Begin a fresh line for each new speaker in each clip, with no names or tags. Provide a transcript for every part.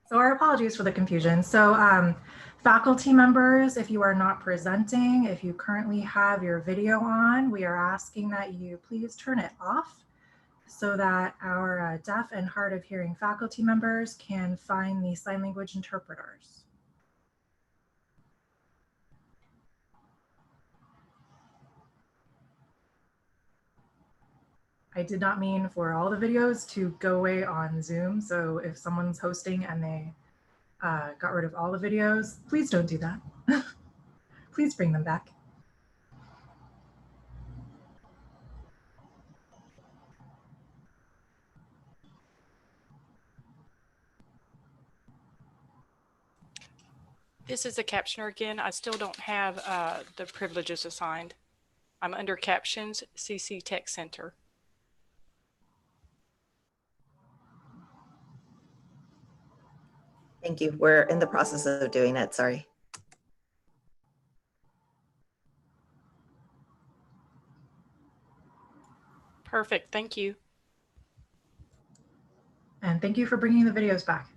So our apologies for the confusion. So faculty members, if you are not presenting, if you currently have your video on, we are asking that you please turn it off so that our deaf and hard of hearing faculty members can find the sign language interpreters. I did not mean for all the videos to go away on Zoom. So if someone's hosting and they got rid of all the videos, please don't do that. Please bring them back.
This is the captioner again. I still don't have the privileges assigned. I'm under Captions, CC Tech Center.
Thank you. We're in the process of doing it. Sorry.
Perfect. Thank you.
And thank you for bringing the videos back.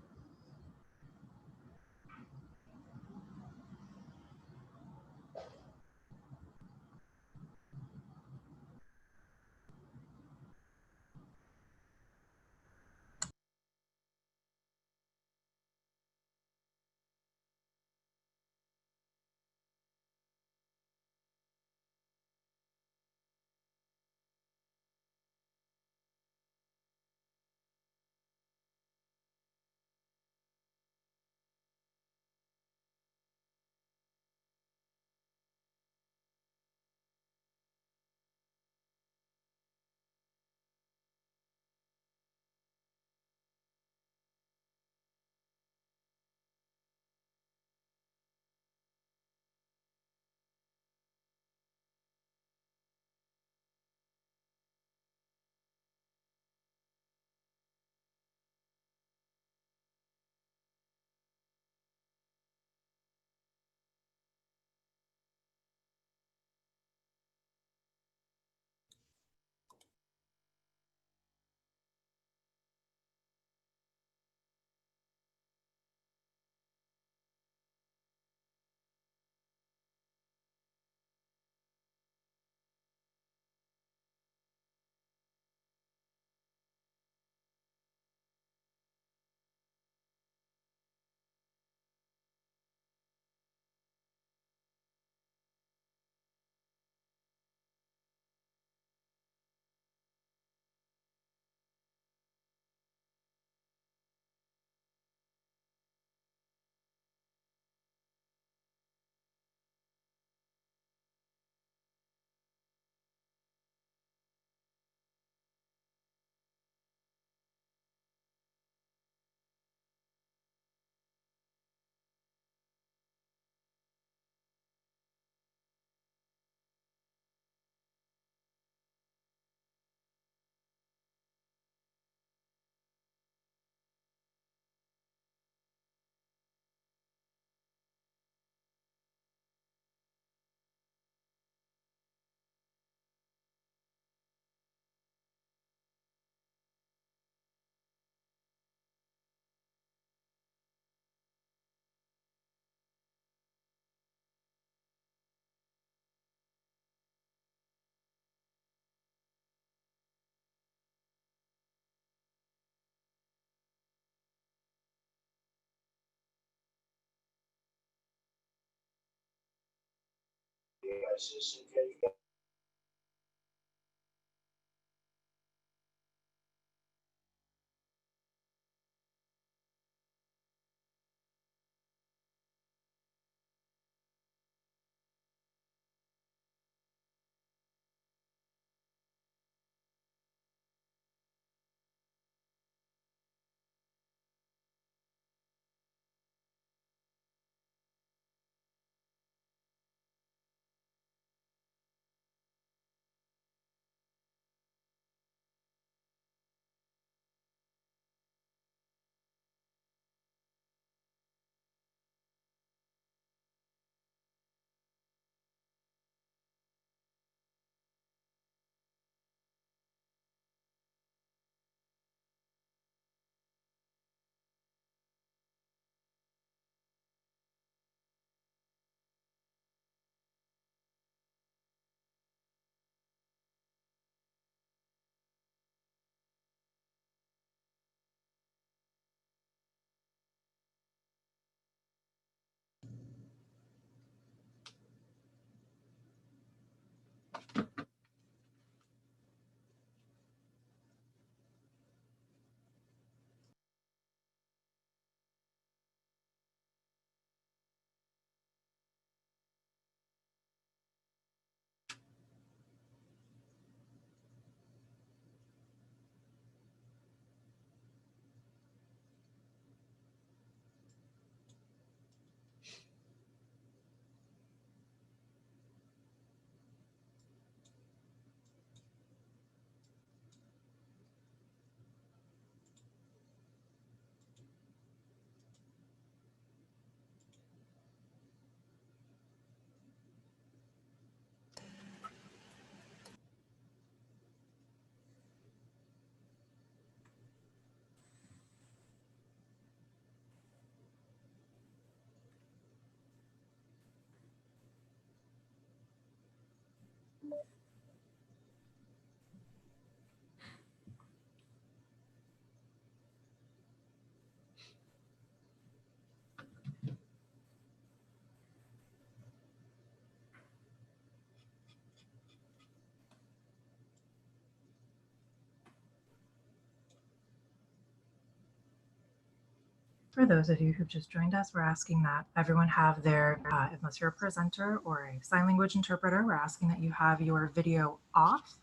For those of you who've just joined us, we're asking that everyone have their, unless you're a presenter or a sign language interpreter, we're asking that you have your video off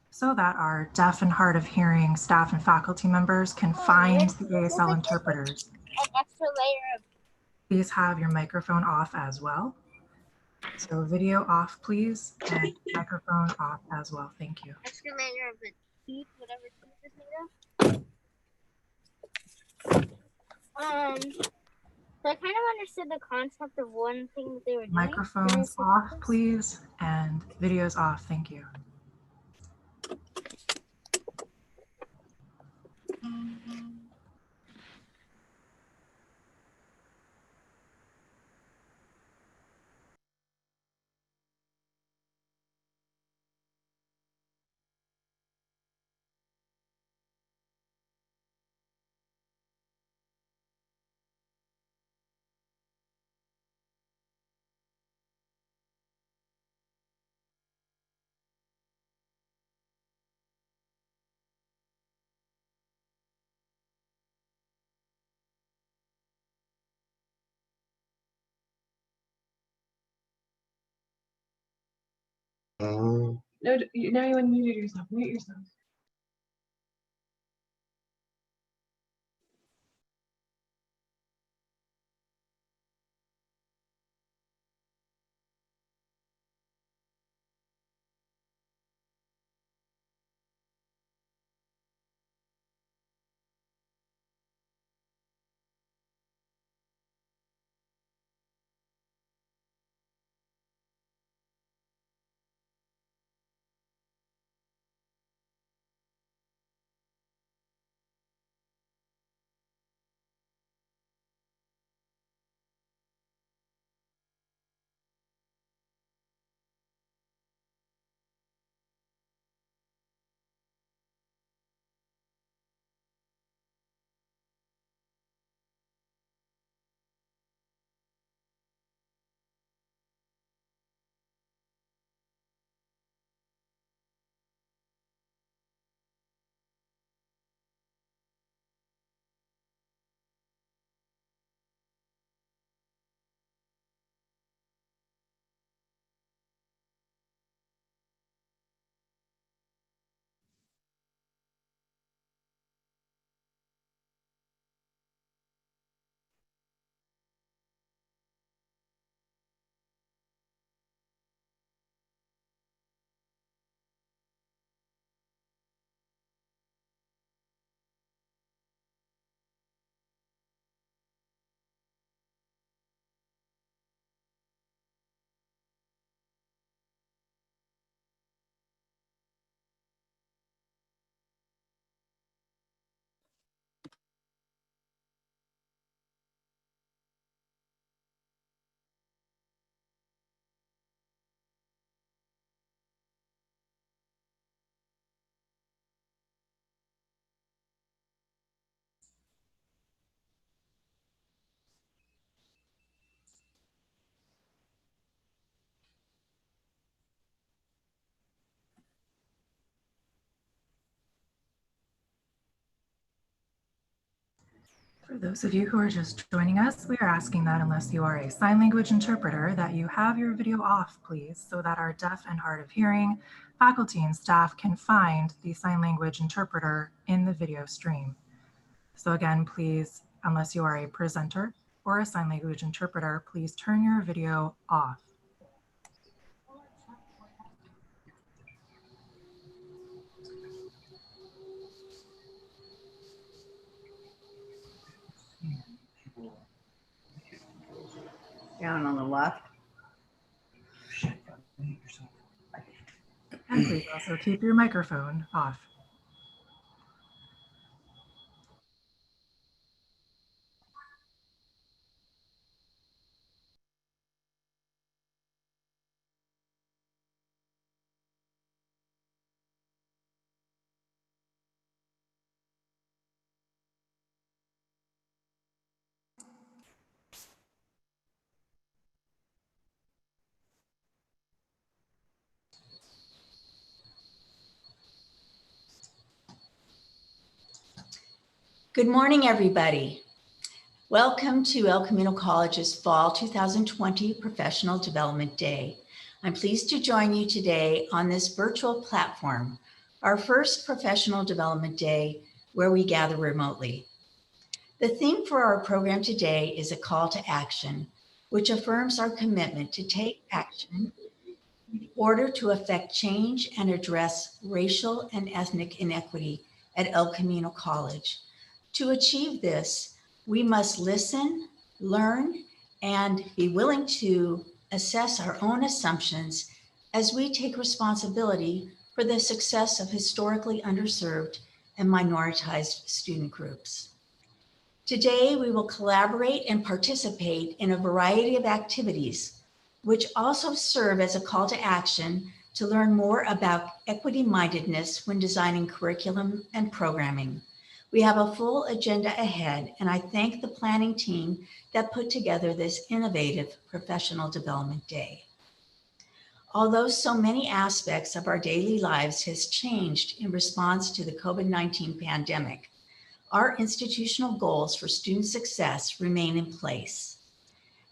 so that our deaf and hard of hearing staff and faculty members can find the ASL interpreters.
An extra layer of
Please have your microphone off as well. So video off, please, and microphone off as well. Thank you.
extra layer of the teeth, whatever teeth is made of. So I kind of understood the concept of one thing that they were doing.
Microphones off, please, and videos off. Thank you.
No, now you unmuted yourself. Mute yourself. For those of you who are just joining us, we are asking that unless you are a sign language interpreter, that you have your video off, please, so that our deaf and hard of hearing faculty and staff can find the sign language interpreter in the video stream. So again, please, unless you are a presenter or a sign language interpreter, please turn your video off.
Down on the left.
And please also keep your microphone off.
Good morning, everybody. Welcome to El Camino College's Fall 2020 Professional Development Day. I'm pleased to join you today on this virtual platform, our first professional development day where we gather remotely. The theme for our program today is a call to action, which affirms our commitment to take action in order to affect change and address racial and ethnic inequity at El Camino College. To achieve this, we must listen, learn, and be willing to assess our own assumptions as we take responsibility for the success of historically underserved and minoritized student groups. Today, we will collaborate and participate in a variety of activities, which also serve as a call to action to learn more about equity-mindedness when designing curriculum and programming. We have a full agenda ahead, and I thank the planning team that put together this innovative professional development day. Although so many aspects of our daily lives has changed in response to the COVID-19 pandemic, our institutional goals for student success remain in place.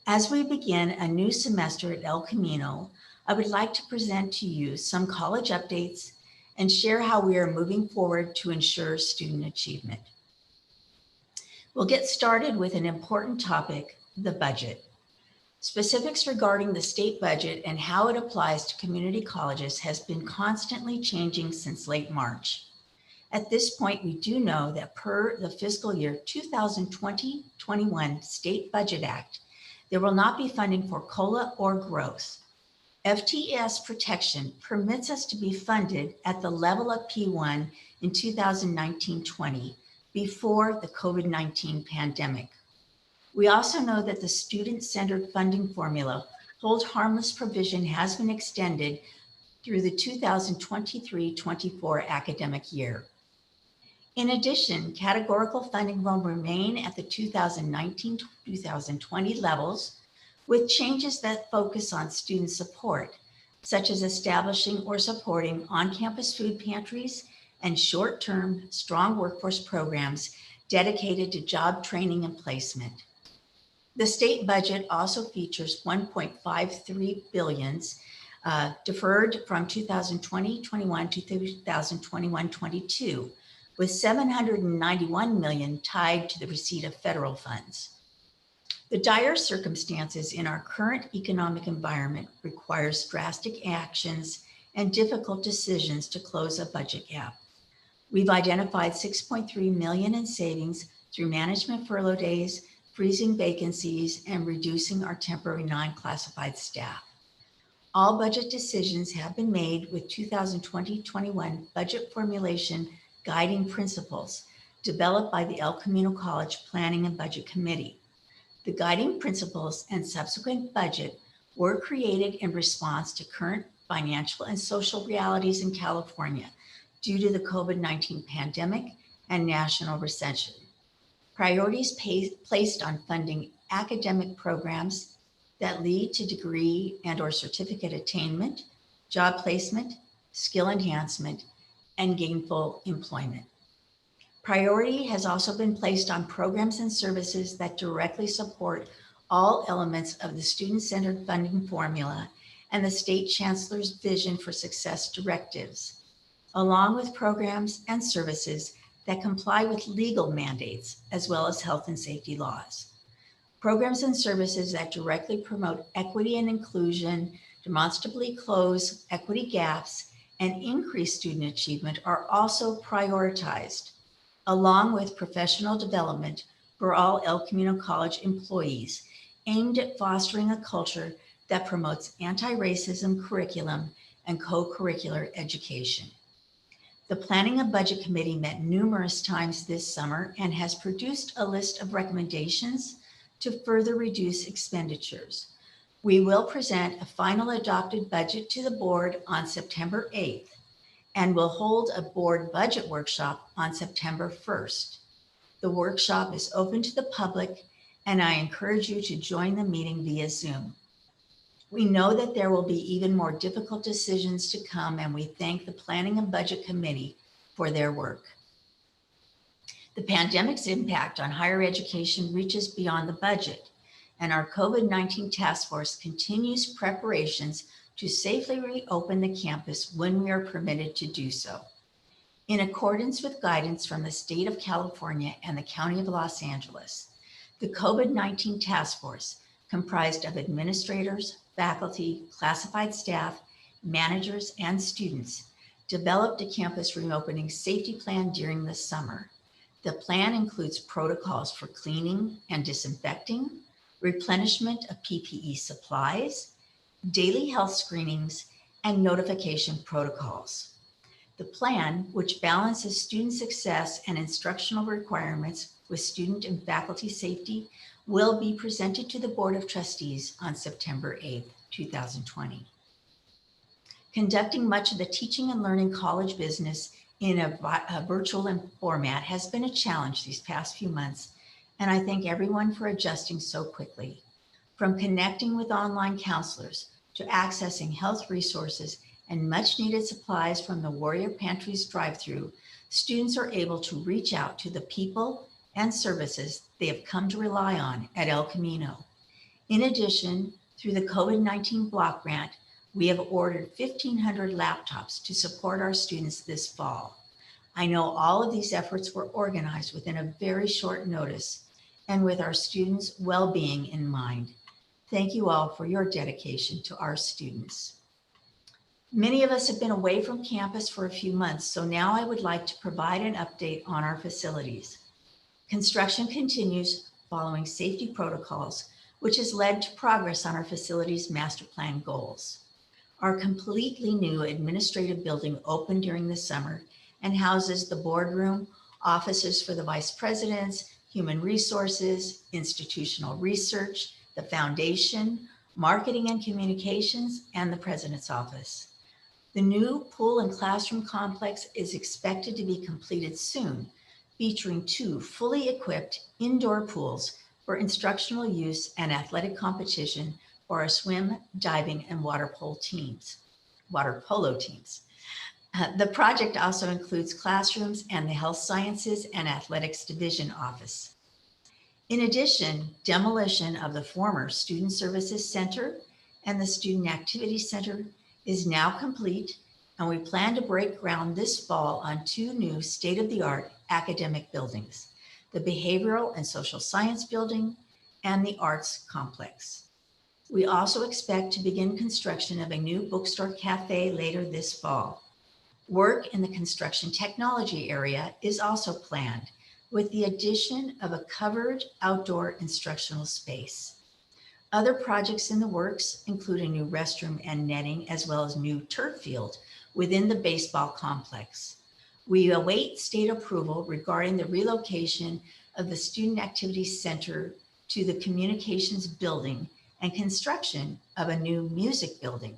As we begin a new semester at El Camino, I would like to present to you some college updates and share how we are moving forward to ensure student achievement. We'll get started with an important topic, the budget. Specifics regarding the state budget and how it applies to community colleges has been constantly changing since late March. At this point, we do know that per the fiscal year 2020-21 State Budget Act, there will not be funding for COLA or growth. FTES protection permits us to be funded at the level of P1 in 2019-20 before the COVID-19 pandemic. We also know that the student-centered funding formula, hold harmless provision, has been extended through the 2023-24 academic year. In addition, categorical funding will remain at the 2019-2020 levels, with changes that focus on student support, such as establishing or supporting on-campus food pantries and short-term strong workforce programs dedicated to job training and placement. The state budget also features $1.53 billion deferred from 2020-21 to 2021-22, with $791 million tied to the receipt of federal funds. The dire circumstances in our current economic environment requires drastic actions and difficult decisions to close a budget gap. We've identified $6.3 million in savings through management furlough days, freezing vacancies, and reducing our temporary non-classified staff. All budget decisions have been made with 2020-21 budget formulation guiding principles developed by the El Camino College Planning and Budget Committee. The guiding principles and subsequent budget were created in response to current financial and social realities in California due to the COVID-19 pandemic and national recession. Priorities placed on funding academic programs that lead to degree and/or certificate attainment, job placement, skill enhancement, and gainful employment. Priority has also been placed on programs and services that directly support all elements of the student-centered funding formula and the state chancellor's vision for success directives, along with programs and services that comply with legal mandates as well as health and safety laws. Programs and services that directly promote equity and inclusion, demonstrably close equity gaps, and increase student achievement are also prioritized, along with professional development for all El Camino College employees, aimed at fostering a culture that promotes anti-racism curriculum and co-curricular education. The Planning and Budget Committee met numerous times this summer and has produced a list of recommendations to further reduce expenditures. We will present a final adopted budget to the board on September 8th and will hold a board budget workshop on September 1st. The workshop is open to the public, and I encourage you to join the meeting via Zoom. We know that there will be even more difficult decisions to come, and we thank the Planning and Budget Committee for their work. The pandemic's impact on higher education reaches beyond the budget, and our COVID-19 task force continues preparations to safely reopen the campus when we are permitted to do so. In accordance with guidance from the state of California and the County of Los Angeles, the COVID-19 task force, comprised of administrators, faculty, classified staff, managers, and students, developed a campus reopening safety plan during the summer. The plan includes protocols for cleaning and disinfecting, replenishment of PPE supplies, daily health screenings, and notification protocols. The plan, which balances student success and instructional requirements with student and faculty safety, will be presented to the Board of Trustees on September 8th, 2020. Conducting much of the teaching and learning college business in a virtual format has been a challenge these past few months, and I thank everyone for adjusting so quickly. From connecting with online counselors to accessing health resources and much needed supplies from the Warrior Pantries drive-thru, students are able to reach out to the people and services they have come to rely on at El Camino. In addition, through the COVID-19 block grant, we have ordered 1,500 laptops to support our students this fall. I know all of these efforts were organized within a very short notice and with our students' well-being in mind. Thank you all for your dedication to our students. Many of us have been away from campus for a few months, so now I would like to provide an update on our facilities. Construction continues following safety protocols, which has led to progress on our facilities master plan goals. Our completely new administrative building opened during the summer and houses the boardroom, offices for the vice presidents, human resources, institutional research, the foundation, marketing and communications, and the president's office. The new pool and classroom complex is expected to be completed soon, featuring 2 fully equipped indoor pools for instructional use and athletic competition for our swim, diving, and water polo teams. The project also includes classrooms and the Health Sciences and Athletics Division office. In addition, demolition of the former Student Services Center and the Student Activity Center is now complete, and we plan to break ground this fall on 2 new state-of-the-art academic buildings, the Behavioral and Social Science Building and the Arts Complex. We also expect to begin construction of a new bookstore cafe later this fall. Work in the construction technology area is also planned, with the addition of a covered outdoor instructional space. Other projects in the works include a new restroom and netting, as well as new turf field within the baseball complex. We await state approval regarding the relocation of the Student Activities Center to the Communications Building and construction of a new music building.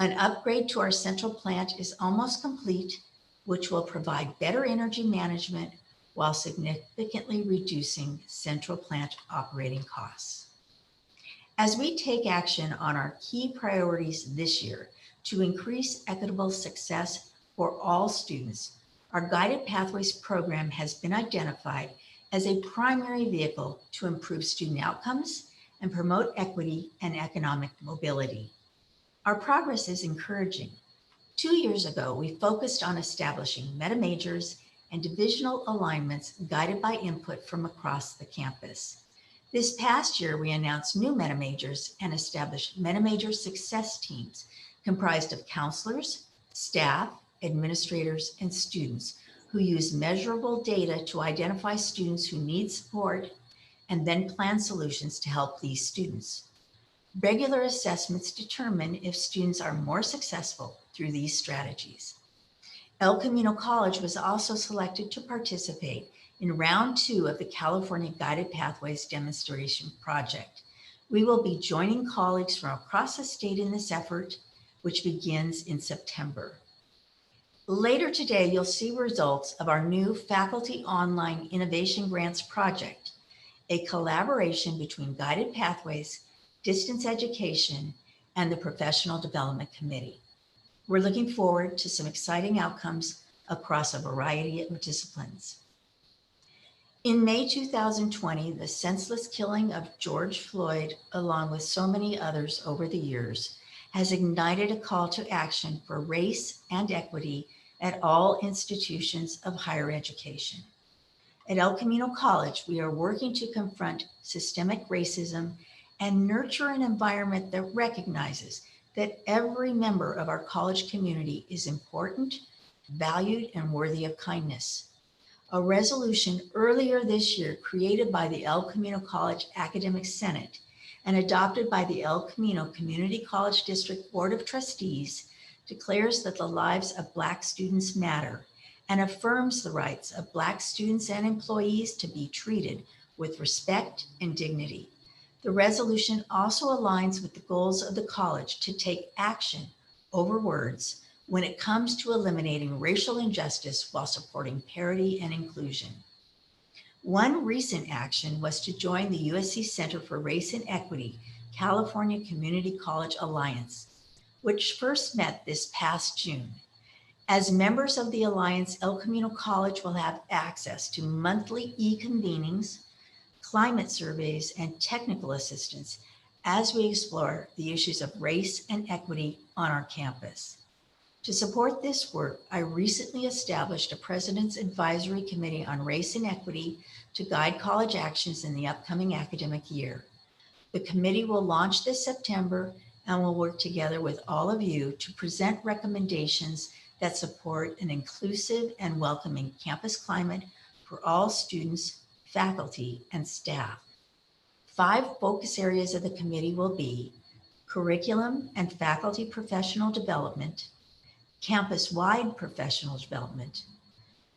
An upgrade to our central plant is almost complete, which will provide better energy management while significantly reducing central plant operating costs. As we take action on our key priorities this year to increase equitable success for all students, our Guided Pathways program has been identified as a primary vehicle to improve student outcomes and promote equity and economic mobility. Our progress is encouraging. 2 years ago, we focused on establishing meta majors and divisional alignments guided by input from across the campus. This past year, we announced new meta majors and established meta major success teams comprised of counselors, staff, administrators, and students who use measurable data to identify students who need support and then plan solutions to help these students. Regular assessments determine if students are more successful through these strategies. El Camino College was also selected to participate in round 2 of the California Guided Pathways demonstration project. We will be joining colleagues from across the state in this effort, which begins in September. Later today, you'll see results of our new Faculty Online Innovation Grants project, a collaboration between Guided Pathways, Distance Education, and the Professional Development Committee. We're looking forward to some exciting outcomes across a variety of disciplines. In May 2020, the senseless killing of George Floyd, along with so many others over the years, has ignited a call to action for race and equity at all institutions of higher education. At El Camino College, we are working to confront systemic racism and nurture an environment that recognizes that every member of our college community is important, valued, and worthy of kindness. A resolution earlier this year created by the El Camino College Academic Senate and adopted by the El Camino Community College District Board of Trustees declares that the lives of Black students matter and affirms the rights of Black students and employees to be treated with respect and dignity. The resolution also aligns with the goals of the college to take action over words when it comes to eliminating racial injustice while supporting parity and inclusion. One recent action was to join the USC Center for Race and Equity California Community College Alliance, which first met this past June. As members of the Alliance, El Camino College will have access to monthly e-convenings, climate surveys, and technical assistance as we explore the issues of race and equity on our campus. To support this work, I recently established a President's Advisory Committee on Race and Equity to guide college actions in the upcoming academic year. The committee will launch this September and will work together with all of you to present recommendations that support an inclusive and welcoming campus climate for all students, faculty, and staff. 5 focus areas of the committee will be curriculum and faculty professional development, campus-wide professional development,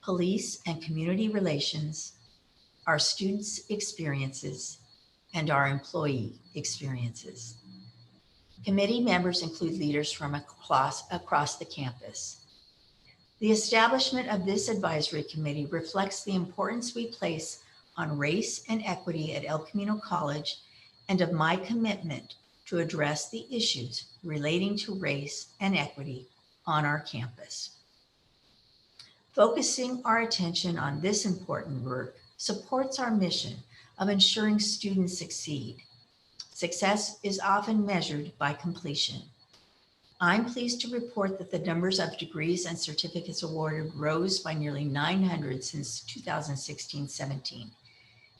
police and community relations, our students' experiences, and our employee experiences. Committee members include leaders from across the campus. The establishment of this advisory committee reflects the importance we place on race and equity at El Camino College and of my commitment to address the issues relating to race and equity on our campus. Focusing our attention on this important work supports our mission of ensuring students succeed. Success is often measured by completion. I'm pleased to report that the numbers of degrees and certificates awarded rose by nearly 900 since 2016-17.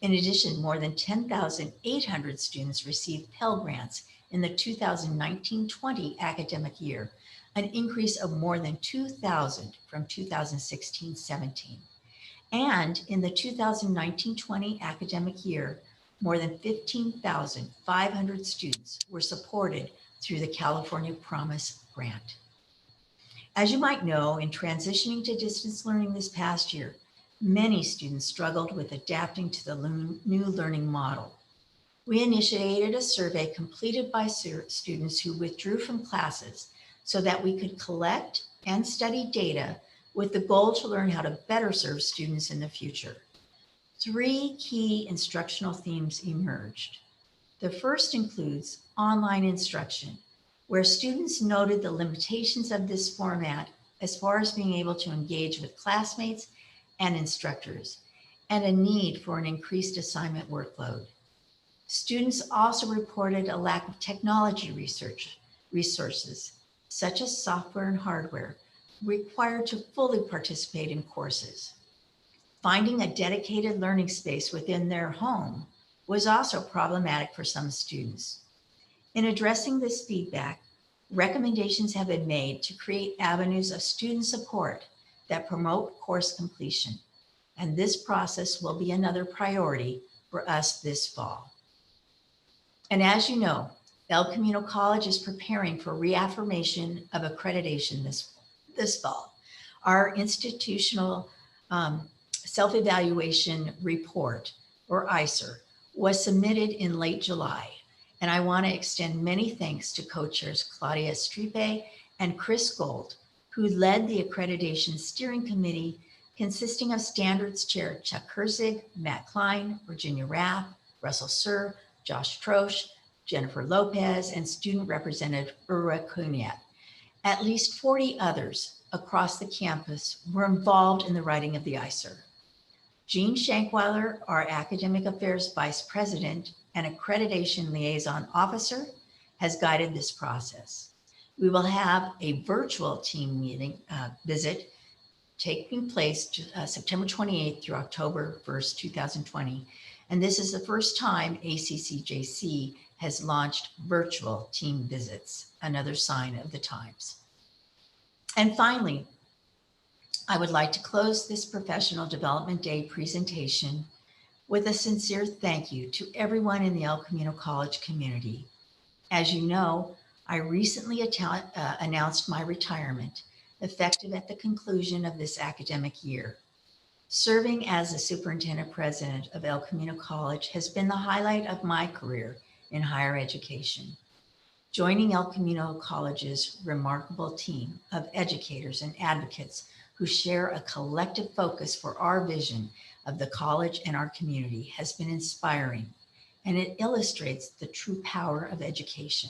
In addition, more than 10,800 students received Pell Grants in the 2019-20 academic year, an increase of more than 2,000 from 2016-17. And in the 2019-20 academic year, more than 15,500 students were supported through the California Promise Grant. As you might know, in transitioning to distance learning this past year, many students struggled with adapting to the new learning model. We initiated a survey completed by students who withdrew from classes so that we could collect and study data with the goal to learn how to better serve students in the future. 3 key instructional themes emerged. The first includes online instruction, where students noted the limitations of this format as far as being able to engage with classmates and instructors, and a need for an increased assignment workload. Students also reported a lack of technology resources, such as software and hardware, required to fully participate in courses. Finding a dedicated learning space within their home was also problematic for some students. In addressing this feedback, recommendations have been made to create avenues of student support that promote course completion, and this process will be another priority for us this fall. And as you know, El Camino College is preparing for reaffirmation of accreditation this fall. Our institutional self-evaluation report, or ICER, was submitted in late July, and I want to extend many thanks to co-chairs Claudia Stripe and Chris Gold, who led the accreditation steering committee consisting of standards chair Chuck Herzig, Matt Klein, Virginia Raff, Russell Sir, Josh Trosch, Jennifer Lopez, and student representative Ura Kunyat. At least 40 others across the campus were involved in the writing of the ICER. Jean Shankweiler, our Academic Affairs Vice President and Accreditation Liaison Officer, has guided this process. We will have a virtual team meeting visit taking place September 28th through October 1st, 2020. And this is the first time ACCJC has launched virtual team visits, another sign of the times. And finally, I would like to close this Professional Development Day presentation with a sincere thank you to everyone in the El Camino College community. As you know, I recently announced my retirement, effective at the conclusion of this academic year. Serving as the Superintendent President of El Camino College has been the highlight of my career in higher education. Joining El Camino College's remarkable team of educators and advocates who share a collective focus for our vision of the college and our community has been inspiring, and it illustrates the true power of education.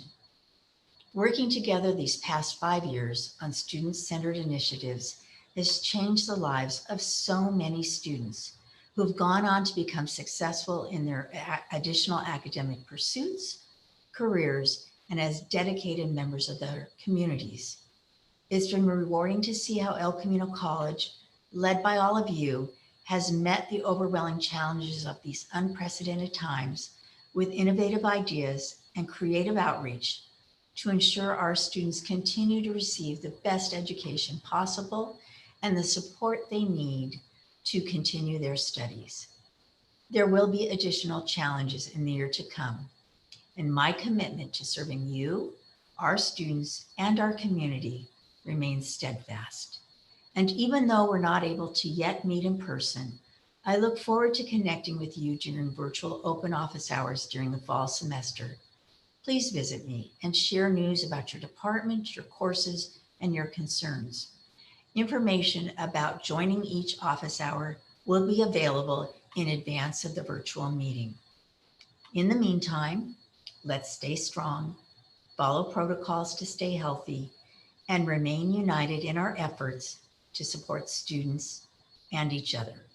Working together these past 5 years on student-centered initiatives has changed the lives of so many students who have gone on to become successful in their additional academic pursuits, careers, and as dedicated members of their communities. It's been rewarding to see how El Camino College, led by all of you, has met the overwhelming challenges of these unprecedented times with innovative ideas and creative outreach to ensure our students continue to receive the best education possible and the support they need to continue their studies. There will be additional challenges in the year to come, and my commitment to serving you, our students, and our community remains steadfast. And even though we're not able to yet meet in person, I look forward to connecting with you during virtual open office hours during the fall semester. Please visit me and share news about your department, your courses, and your concerns. Information about joining each office hour will be available in advance of the virtual meeting. In the meantime, let's stay strong, follow protocols to stay healthy, and remain united in our efforts to support students and each other.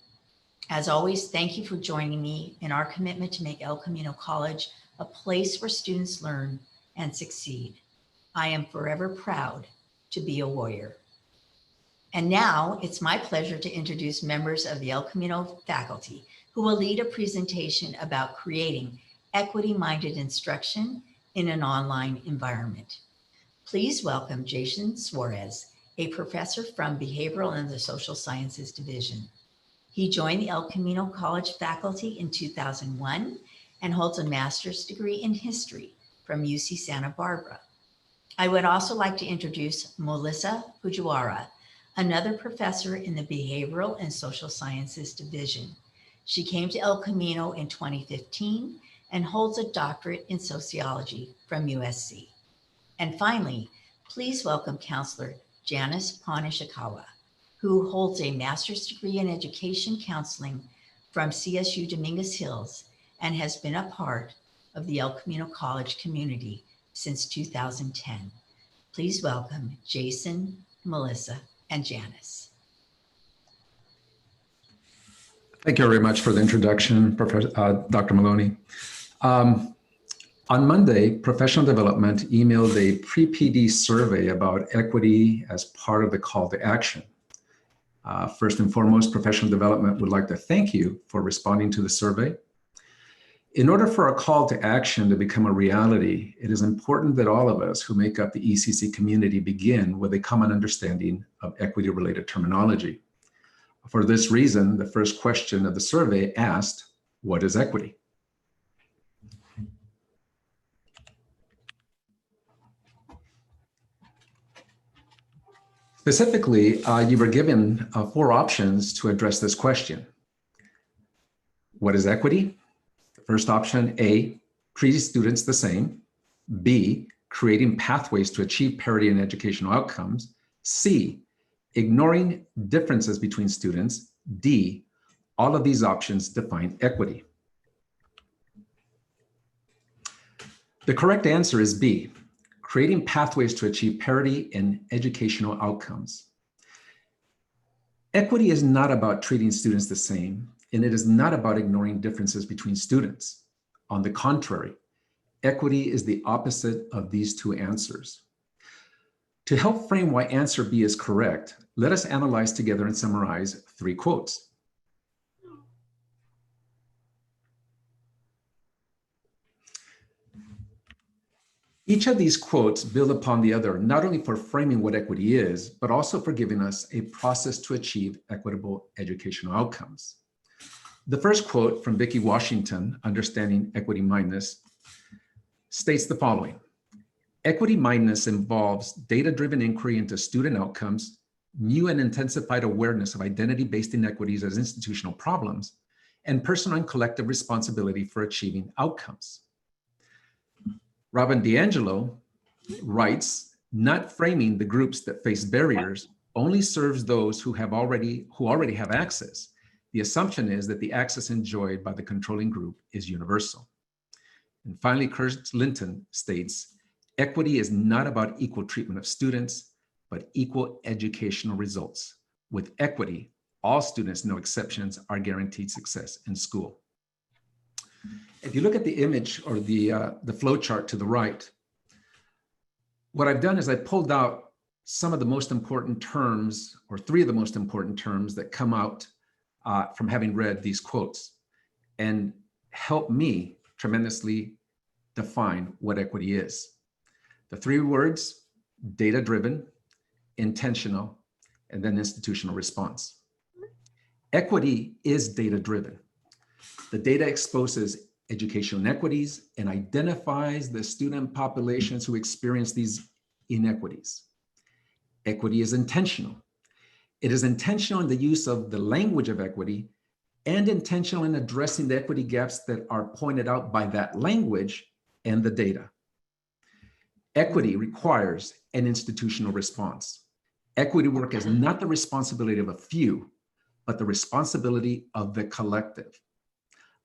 As always, thank you for joining me in our commitment to make El Camino College a place where students learn and succeed. I am forever proud to be a Warrior. And now it's my pleasure to introduce members of the El Camino faculty who will lead a presentation about creating equity-minded instruction in an online environment. Please welcome Jason Suarez, a professor from Behavioral and the Social Sciences Division. He joined the El Camino College faculty in 2001 and holds a master's degree in history from UC Santa Barbara. I would also like to introduce Melissa Fujiwara, another professor in the Behavioral and Social Sciences Division. She came to El Camino in 2015 and holds a doctorate in sociology from USC. And finally, please welcome Counselor Janice Ponishikawa, who holds a master's degree in education counseling from CSU Dominguez Hills and has been a part of the El Camino College community since 2010. Please welcome Jason, Melissa, and Janice.
Thank you very much for the introduction, Dr. Maloney. On Monday, Professional Development emailed a pre-PD survey about equity as part of the call to action. First and foremost, Professional Development would like to thank you for responding to the survey. In order for a call to action to become a reality, it is important that all of us who make up the ECC community begin with a common understanding of equity-related terminology. For this reason, the first question of the survey asked, what is equity? Specifically, you were given 4 options to address this question. What is equity? First option, A, treating students the same. B, creating pathways to achieve parity in educational outcomes. C, ignoring differences between students. D, all of these options define equity. The correct answer is B, creating pathways to achieve parity in educational outcomes. Equity is not about treating students the same. and it is not about ignoring differences between students. On the contrary, equity is the opposite of these two answers. To help frame why answer B is correct, let us analyze together and summarize 3 quotes. Each of these quotes build upon the other, not only for framing what equity is, but also for giving us a process to achieve equitable educational outcomes. The first quote from Vicki Washington, Understanding Equity Mindedness, states the following: equity mindedness involves data-driven inquiry into student outcomes, new and intensified awareness of identity-based inequities as institutional problems, and personal and collective responsibility for achieving outcomes. Robin DiAngelo writes, not framing the groups that face barriers only serves those who already have access. The assumption is that the access enjoyed by the controlling group is universal. And finally, Kurt Linton states, equity is not about equal treatment of students, but equal educational results. With equity, all students, no exceptions, are guaranteed success in school. If you look at the image or the flow chart to the right, what I've done is I pulled out some of the most important terms, or 3 of the most important terms that come out from having read these quotes, and help me tremendously define what equity is. The 3 words: data-driven, intentional, and then institutional response. Equity is data-driven. The data exposes educational inequities and identifies the student populations who experience these inequities. Equity is intentional. It is intentional in the use of the language of equity and intentional in addressing the equity gaps that are pointed out by that language and the data. Equity requires an institutional response. Equity work is not the responsibility of a few, but the responsibility of the collective.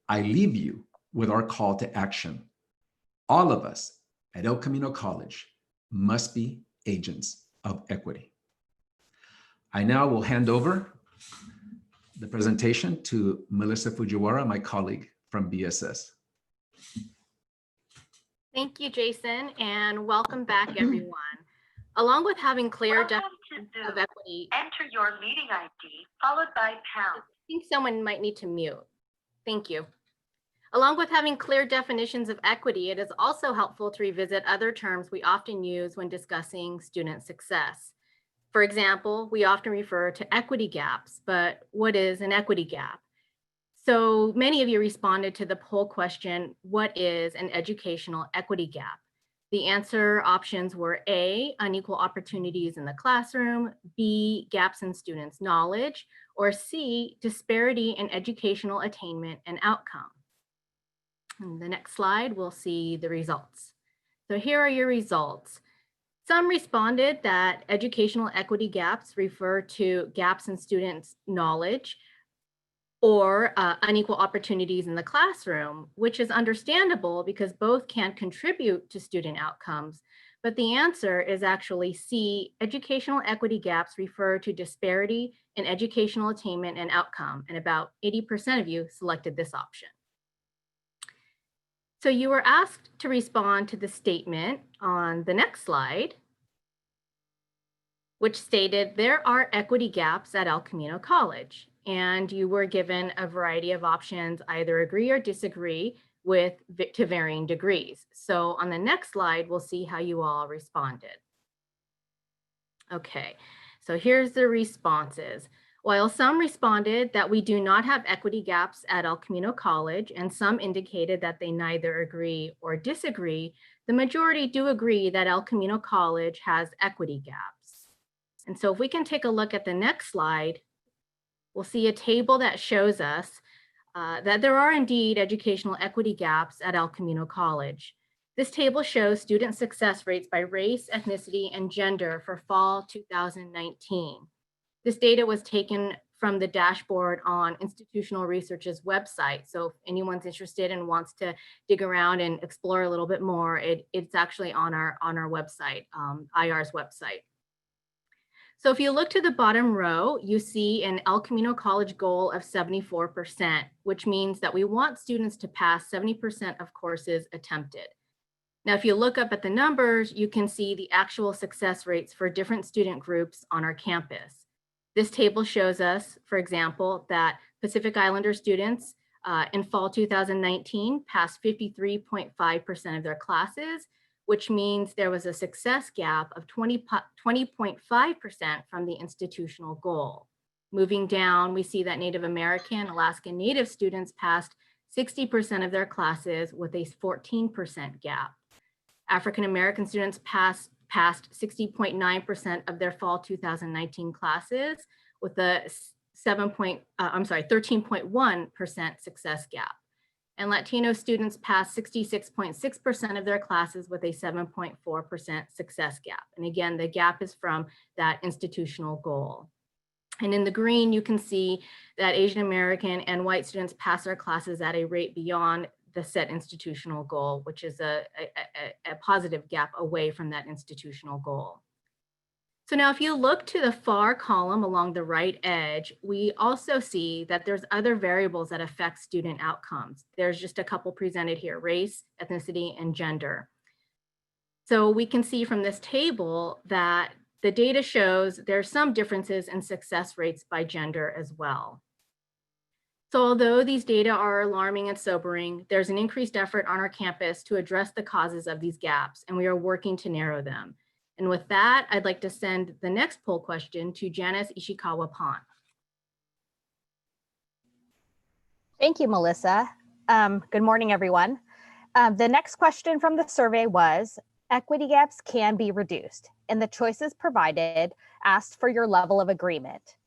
I leave you with our call to action. All of us at El Camino College must be agents of equity. I now will hand over the presentation to Melissa Fujiwara, my colleague from BSS.
Thank you, Jason, and welcome back, everyone. Along with having clear definitions of equity,
enter your meeting ID followed by pound.
I think someone might need to mute. Thank you. Along with having clear definitions of equity, it is also helpful to revisit other terms we often use when discussing student success. For example, we often refer to equity gaps, but what is an equity gap? So many of you responded to the poll question, what is an educational equity gap? The answer options were A, unequal opportunities in the classroom, B, gaps in students' knowledge, or C, disparity in educational attainment and outcome. In the next slide, we'll see the results. So here are your results. Some responded that educational equity gaps refer to gaps in students' knowledge or unequal opportunities in the classroom, which is understandable because both can contribute to student outcomes. But the answer is actually C, educational equity gaps refer to disparity in educational attainment and outcome, and about 80% of you selected this option. So you were asked to respond to the statement on the next slide, which stated there are equity gaps at El Camino College, and you were given a variety of options, either agree or disagree with to varying degrees. So on the next slide, we'll see how you all responded. Okay, so here's the responses. While some responded that we do not have equity gaps at El Camino College, and some indicated that they neither agree or disagree, the majority do agree that El Camino College has equity gaps. And so if we can take a look at the next slide, we'll see a table that shows us that there are indeed educational equity gaps at El Camino College. This table shows student success rates by race, ethnicity, and gender for fall 2019. This data was taken from the dashboard on Institutional Research's website. So if anyone's interested and wants to dig around and explore a little bit more, it's actually on our website, IR's website. So if you look to the bottom row, you see an El Camino College goal of 74%, which means that we want students to pass 70% of courses attempted. Now, if you look up at the numbers, you can see the actual success rates for different student groups on our campus. This table shows us, for example, that Pacific Islander students in fall 2019 passed 53.5% of their classes, which means there was a success gap of 20.5% from the institutional goal. Moving down, we see that Native American, Alaskan Native students passed 60% of their classes with a 14% gap. African American students passed 60.9% of their fall 2019 classes with a 13.1% success gap. And Latino students passed 66.6% of their classes with a 7.4% success gap. And again, the gap is from that institutional goal. And in the green, you can see that Asian American and white students pass their classes at a rate beyond the set institutional goal, which is a positive gap away from that institutional goal. So now if you look to the far column along the right edge, we also see that there's other variables that affect student outcomes. There's just a couple presented here: race, ethnicity, and gender. So we can see from this table that the data shows there's some differences in success rates by gender as well. So although these data are alarming and sobering, there's an increased effort on our campus to address the causes of these gaps, and we are working to narrow them. And with that, I'd like to send the next poll question to Janice Ishikawa-Pon.
Thank you, Melissa. Good morning, everyone. The next question from the survey was, equity gaps can be reduced, and the choices provided asked for your level of agreement.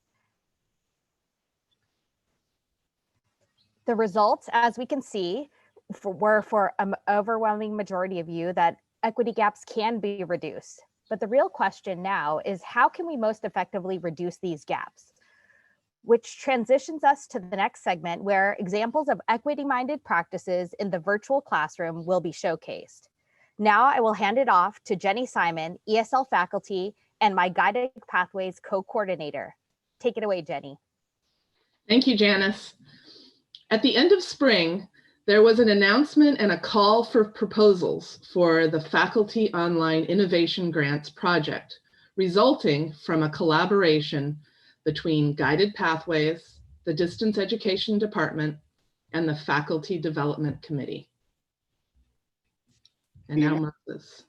The results, as we can see, were for an overwhelming majority of you that equity gaps can be reduced. But the real question now is, how can we most effectively reduce these gaps? Which transitions us to the next segment, where examples of equity-minded practices in the virtual classroom will be showcased. Now I will hand it off to Jenny Simon, ESL faculty and my Guided Pathways co-coordinator. Take it away, Jenny.
Thank you, Janice. At the end of spring, there was an announcement and a call for proposals for the Faculty Online Innovation Grants project, resulting from a collaboration between Guided Pathways, the Distance Education Department, and the Faculty Development Committee. And now Moses.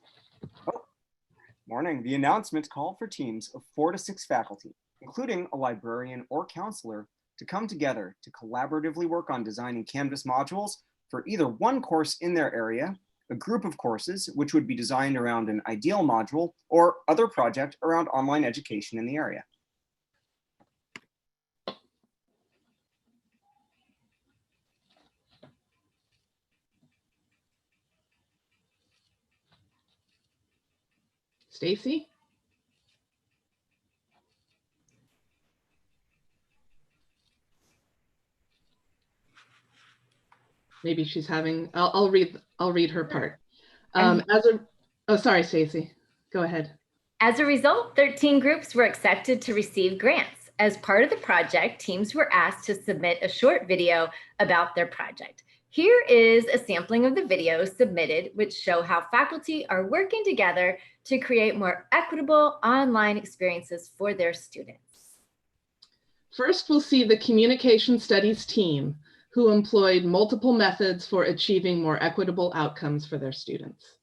Morning. The announcement called for teams of 4 to 6 faculty, including a librarian or counselor, to come together to collaboratively work on designing Canvas modules for either one course in their area, a group of courses which would be designed around an ideal module, or other project around online education in the area.
Stacy? Maybe she's having, I'll read her part. Sorry, Stacy, go ahead.
As a result, 13 groups were accepted to receive grants. As part of the project, teams were asked to submit a short video about their project. Here is a sampling of the videos submitted, which show how faculty are working together to create more equitable online experiences for their students.
First, we'll see the Communication Studies team, who employed multiple methods for achieving more equitable outcomes for their students.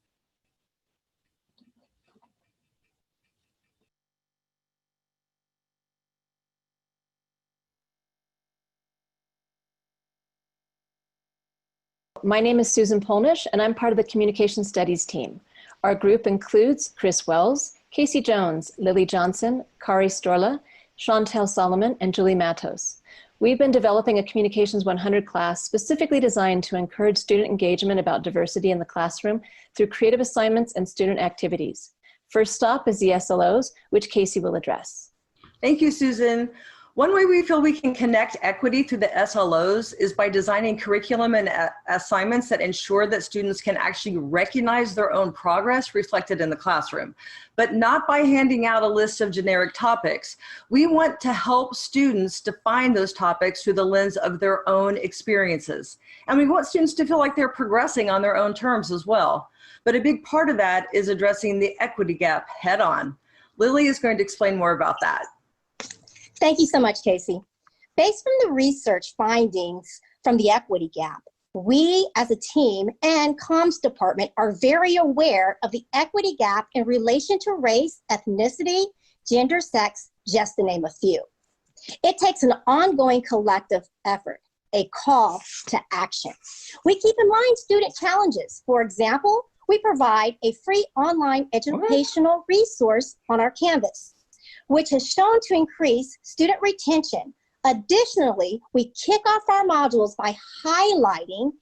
My name is Susan Polnish, and I'm part of the Communication Studies team. Our group includes Chris Wells, Casey Jones, Lily Johnson, Kari Storla, Chantel Solomon, and Julie Matos. We've been developing a Communications 100 class specifically designed to encourage student engagement about diversity in the classroom through creative assignments and student activities. First stop is the SLOs, which Casey will address.
Thank you, Susan.
One way we feel we can connect equity through the SLOs is by designing curriculum and assignments that ensure that students can actually recognize their own progress reflected in the classroom, but not by handing out a list of generic topics. We want to help students define those topics through the lens of their own experiences. And we want students to feel like they're progressing on their own terms as well. But a big part of that is addressing the equity gap head on. Lily is going to explain more about that.
Thank you so much, Casey. Based on the research findings from the equity gap, we as a team and comms department are very aware of the equity gap in relation to race, ethnicity, gender, sex, just to name a few. It takes an ongoing collective effort, a call to action. We keep in mind student challenges. For example, we provide a free online educational resource on our Canvas, which has shown to increase student retention. Additionally, we kick off our modules by highlighting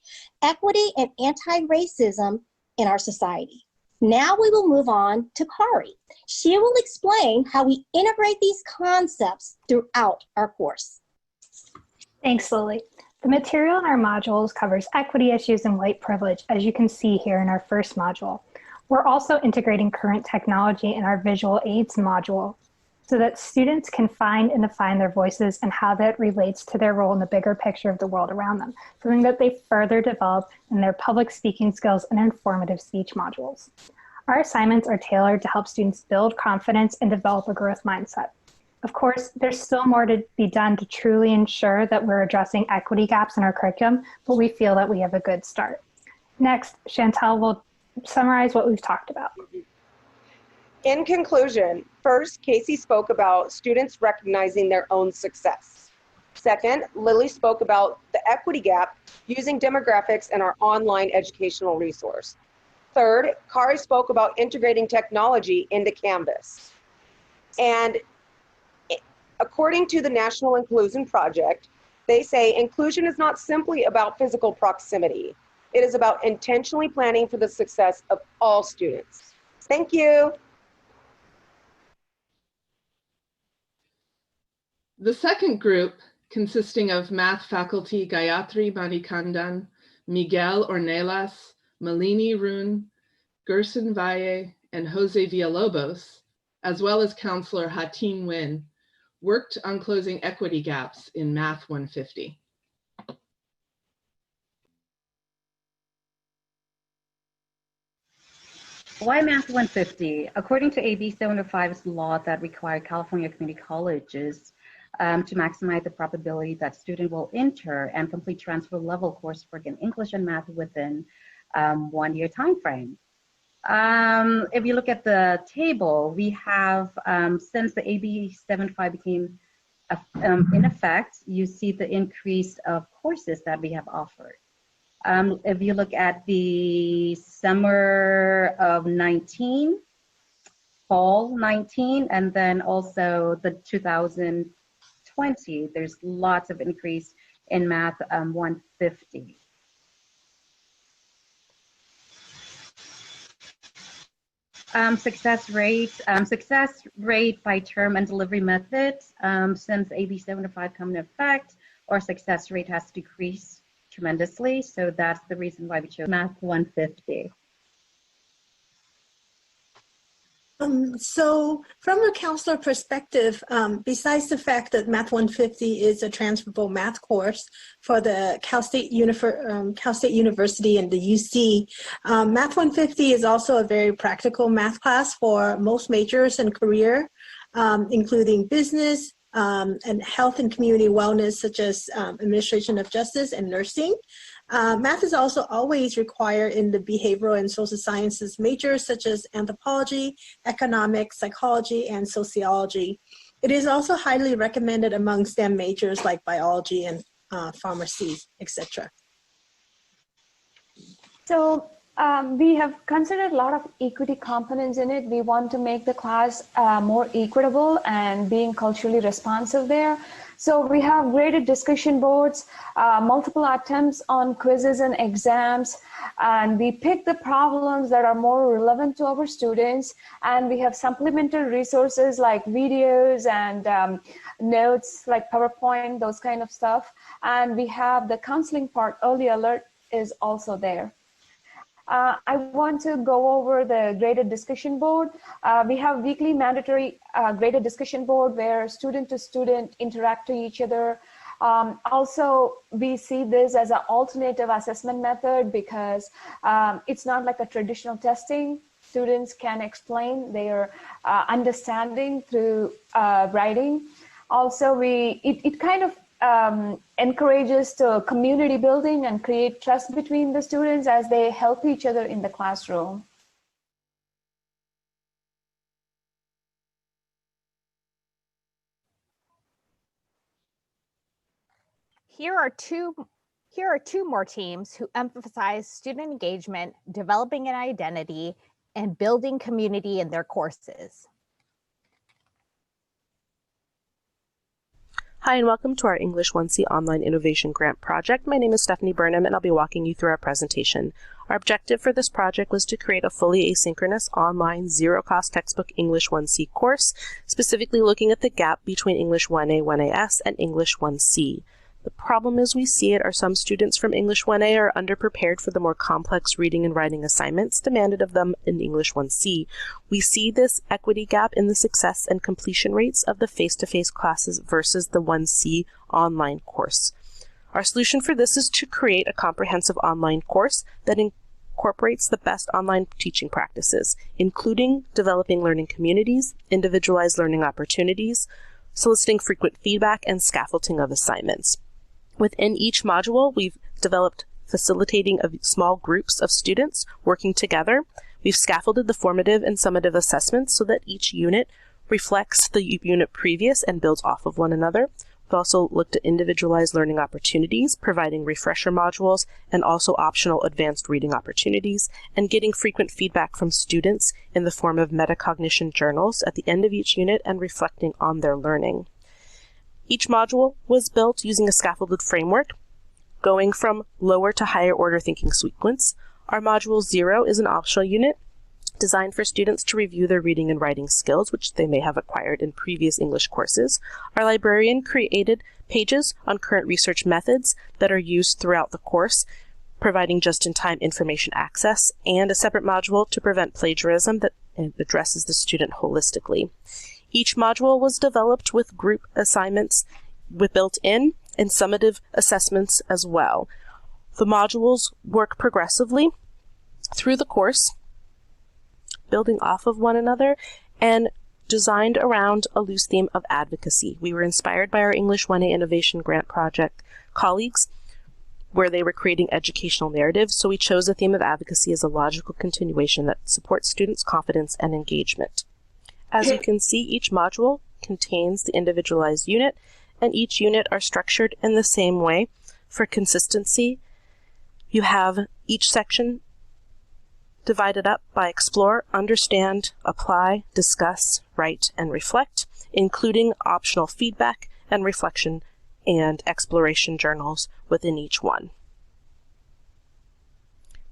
equity and anti-racism in our society. Now we will move on to Kari. She will explain how we integrate these concepts throughout our course.
Thanks, Lily. The material in our modules covers equity issues and white privilege, as you can see here in our first module. We're also integrating current technology in our visual aids module so that students can find and define their voices and how that relates to their role in the bigger picture of the world around them, something that they further develop in their public speaking skills and informative speech modules. Our assignments are tailored to help students build confidence and develop a growth mindset. Of course, there's still more to be done to truly ensure that we're addressing equity gaps in our curriculum, but we feel that we have a good start. Next, Chantel will summarize what we've talked about.
In conclusion, first, Casey spoke about students recognizing their own success. Second, Lily spoke about the equity gap using demographics in our online educational resource. Third, Kari spoke about integrating technology into Canvas. And according to the National Inclusion Project, they say inclusion is not simply about physical proximity. It is about intentionally planning for the success of all students. Thank you.
The second group, consisting of math faculty Gayatri Manikandan, Miguel Ornelas, Malini Rune, Gerson Valle, and Jose Villalobos, as well as counselor Hatin Nguyen, worked on closing equity gaps in Math 150.
Why Math 150? According to AB 705's law that required California community colleges to maximize the probability that student will enter and complete transfer level coursework in English and math within 1 year time frame. If you look at the table, we have, since the AB 75 became in effect, you see the increase of courses that we have offered. If you look at the summer of 19, fall 19, and then also the 2020, there's lots of increase in Math 150. Success rate by term and delivery method. Since AB 75 come into effect, our success rate has decreased tremendously. So that's the reason why we chose Math 150.
So from a counselor perspective, besides the fact that Math 150 is a transferable math course for the Cal State University and the UC, Math 150 is also a very practical math class for most majors and career, including business, and health and community wellness, such as administration of justice and nursing. Math is also always required in the behavioral and social sciences majors, such as anthropology, economics, psychology, and sociology. It is also highly recommended among STEM majors like biology and pharmacy, etc.
So we have considered a lot of equity components in it. We want to make the class more equitable and being culturally responsive there. So we have graded discussion boards, multiple attempts on quizzes and exams, and we pick the problems that are more relevant to our students. And we have supplemental resources like videos and notes like PowerPoint, those kind of stuff. And we have the counseling part, early alert is also there. I want to go over the graded discussion board. We have weekly mandatory graded discussion board where student to student interact to each other. Also, we see this as an alternative assessment method because it's not like a traditional testing. Students can explain their understanding through writing. Also, it kind of encourages to community building and create trust between the students as they help each other in the classroom.
Here are two more teams who emphasize student engagement, developing an identity, and building community in their courses.
Hi, and welcome to our English 1C Online Innovation Grant Project. My name is Stephanie Burnham, and I'll be walking you through our presentation. Our objective for this project was to create a fully asynchronous, online, zero-cost textbook English 1C course, specifically looking at the gap between English 1A, 1AS, and English 1C. The problem as we see it are some students from English 1A are underprepared for the more complex reading and writing assignments demanded of them in English 1C. We see this equity gap in the success and completion rates of the face-to-face classes versus the 1C online course. Our solution for this is to create a comprehensive online course that incorporates the best online teaching practices, including developing learning communities, individualized learning opportunities, soliciting frequent feedback, and scaffolding of assignments. Within each module, we've developed facilitating of small groups of students working together. We've scaffolded the formative and summative assessments so that each unit reflects the unit previous and builds off of one another. We've also looked at individualized learning opportunities, providing refresher modules and also optional advanced reading opportunities, and getting frequent feedback from students in the form of metacognition journals at the end of each unit and reflecting on their learning. Each module was built using a scaffolded framework, going from lower to higher order thinking sequence. Our module 0 is an optional unit designed for students to review their reading and writing skills, which they may have acquired in previous English courses. Our librarian created pages on current research methods that are used throughout the course, providing just-in-time information access, and a separate module to prevent plagiarism that addresses the student holistically. Each module was developed with group assignments with built-in and summative assessments as well. The modules work progressively through the course, building off of one another, and designed around a loose theme of advocacy. We were inspired by our English 1A Innovation Grant Project colleagues, where they were creating educational narratives, so we chose a theme of advocacy as a logical continuation that supports students' confidence and engagement. As you can see, each module contains the individualized unit, and each unit are structured in the same way. For consistency, you have each section divided up by explore, understand, apply, discuss, write, and reflect, including optional feedback and reflection and exploration journals within each one.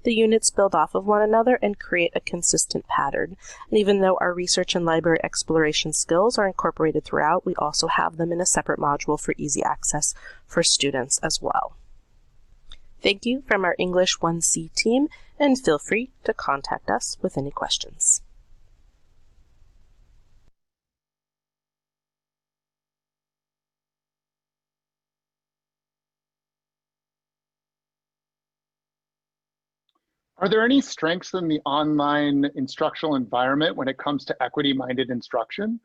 The units build off of one another and create a consistent pattern. And even though our research and library exploration skills are incorporated throughout, we also have them in a separate module for easy access for students as well. Thank you from our English 1C team, and feel free to contact us with any questions.
Are there any strengths in the online instructional environment when it comes to equity-minded instruction?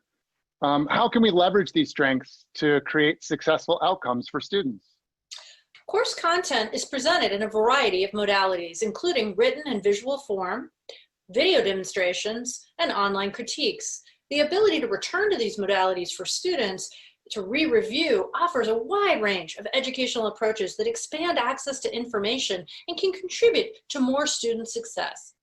How can we leverage these strengths to create successful outcomes for students?
Course content is presented in a variety of modalities, including written and visual form, video demonstrations, and online critiques. The ability to return to these modalities for students to re-review offers a wide range of educational approaches that expand access to information and can contribute to more student success.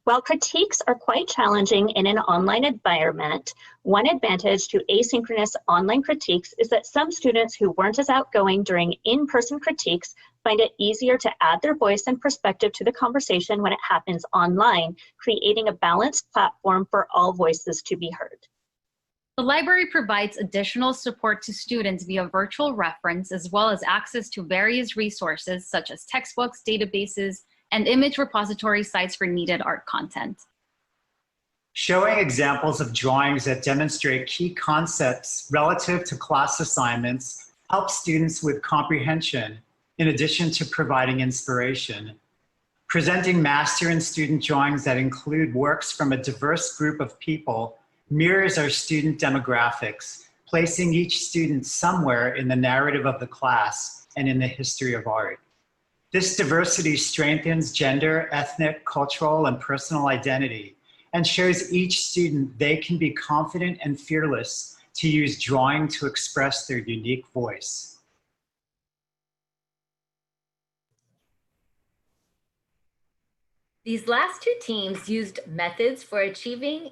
While critiques are quite challenging in an online environment, one advantage to asynchronous online critiques is that some students who weren't as outgoing during in-person critiques find it easier to add their voice and perspective to the conversation when it happens online, creating a balanced platform for all voices to be heard.
The library provides additional support to students via virtual reference, as well as access to various resources such as textbooks, databases, and image repository sites for needed art content.
Showing examples of drawings that demonstrate key concepts relative to class assignments helps students with comprehension, in addition to providing inspiration. Presenting master and student drawings that include works from a diverse group of people mirrors our student demographics, placing each student somewhere in the narrative of the class and in the history of art. This diversity strengthens gender, ethnic, cultural, and personal identity, and shows each student they can be confident and fearless to use drawing to express their unique voice.
These last two teams used methods for achieving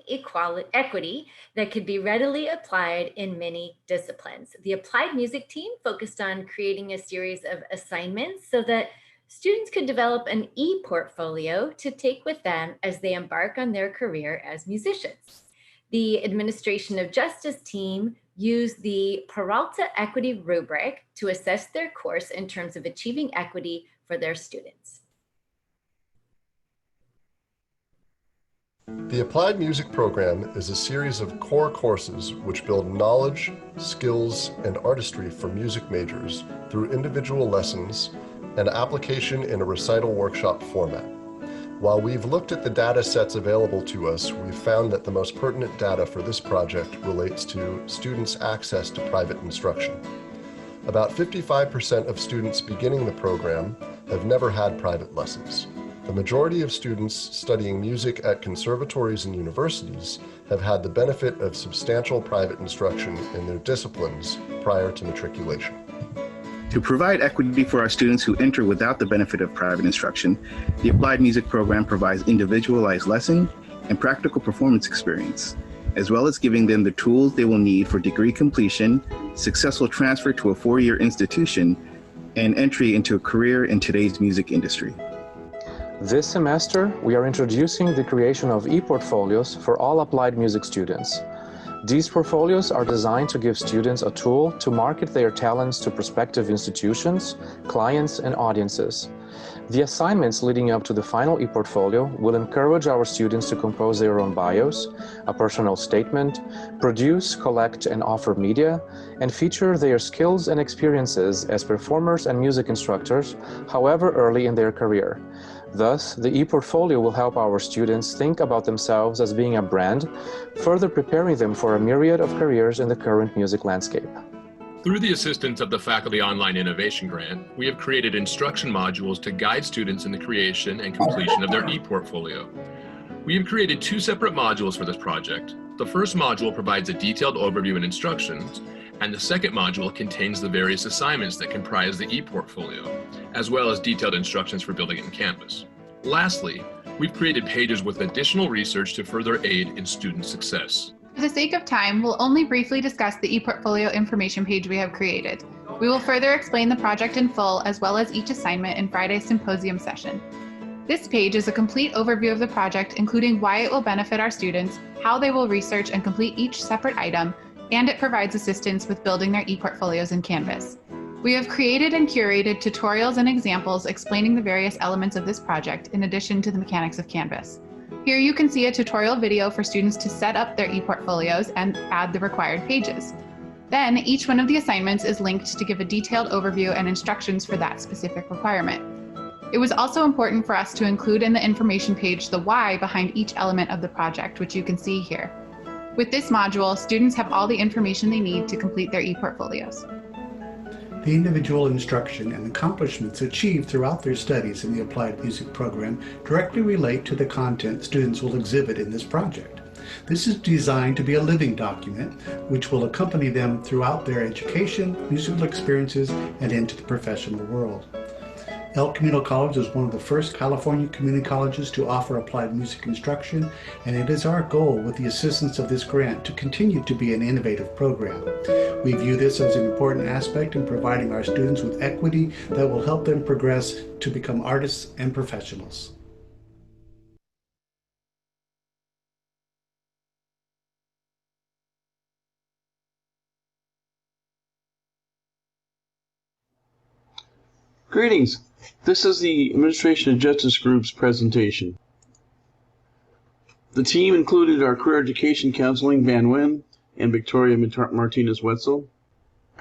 equity that could be readily applied in many disciplines. The applied music team focused on creating a series of assignments so that students could develop an e-portfolio to take with them as they embark on their career as musicians. The Administration of Justice team used the Peralta Equity Rubric to assess their course in terms of achieving equity for their students.
The Applied Music Program is a series of core courses which build knowledge, skills, and artistry for music majors through individual lessons and application in a recital workshop format. While we've looked at the data sets available to us, we've found that the most pertinent data for this project relates to students' access to private instruction. About 55% of students beginning the program have never had private lessons. The majority of students studying music at conservatories and universities have had the benefit of substantial private instruction in their disciplines prior to matriculation.
To provide equity for our students who enter without the benefit of private instruction, the Applied Music Program provides individualized lesson and practical performance experience, as well as giving them the tools they will need for degree completion, successful transfer to a four-year institution, and entry into a career in today's music industry.
This semester, we are introducing the creation of e-portfolios for all applied music students. These portfolios are designed to give students a tool to market their talents to prospective institutions, clients, and audiences. The assignments leading up to the final e-portfolio will encourage our students to compose their own bios, a personal statement, produce, collect, and offer media, and feature their skills and experiences as performers and music instructors, however early in their career. Thus, the e-portfolio will help our students think about themselves as being a brand, further preparing them for a myriad of careers in the current music landscape.
Through the assistance of the Faculty Online Innovation Grant, we have created instruction modules to guide students in the creation and completion of their e-portfolio. We have created two separate modules for this project. The first module provides a detailed overview and instructions, and the second module contains the various assignments that comprise the e-portfolio, as well as detailed instructions for building it in Canvas. Lastly, we've created pages with additional research to further aid in student success.
For the sake of time, we'll only briefly discuss the ePortfolio information page we have created. We will further explain the project in full as well as each assignment in Friday's symposium session. This page is a complete overview of the project, including why it will benefit our students, how they will research and complete each separate item, and it provides assistance with building their ePortfolios in Canvas. We have created and curated tutorials and examples explaining the various elements of this project in addition to the mechanics of Canvas. Here you can see a tutorial video for students to set up their ePortfolios and add the required pages. Then each one of the assignments is linked to give a detailed overview and instructions for that specific requirement. It was also important for us to include in the information page the why behind each element of the project, which you can see here. With this module, students have all the information they need to complete their ePortfolios.
The individual instruction and accomplishments achieved throughout their studies in the Applied Music Program directly relate to the content students will exhibit in this project. This is designed to be a living document which will accompany them throughout their education, musical experiences, and into the professional world. El Camino College is one of the first California community colleges to offer applied music instruction, and it is our goal with the assistance of this grant to continue to be an innovative program. We view this as an important aspect in providing our students with equity that will help them progress to become artists and professionals.
Greetings. This is the Administration of Justice Group's presentation. The team included our Career Education Counseling, Van Nguyen, and Victoria Martinez-Wetzel,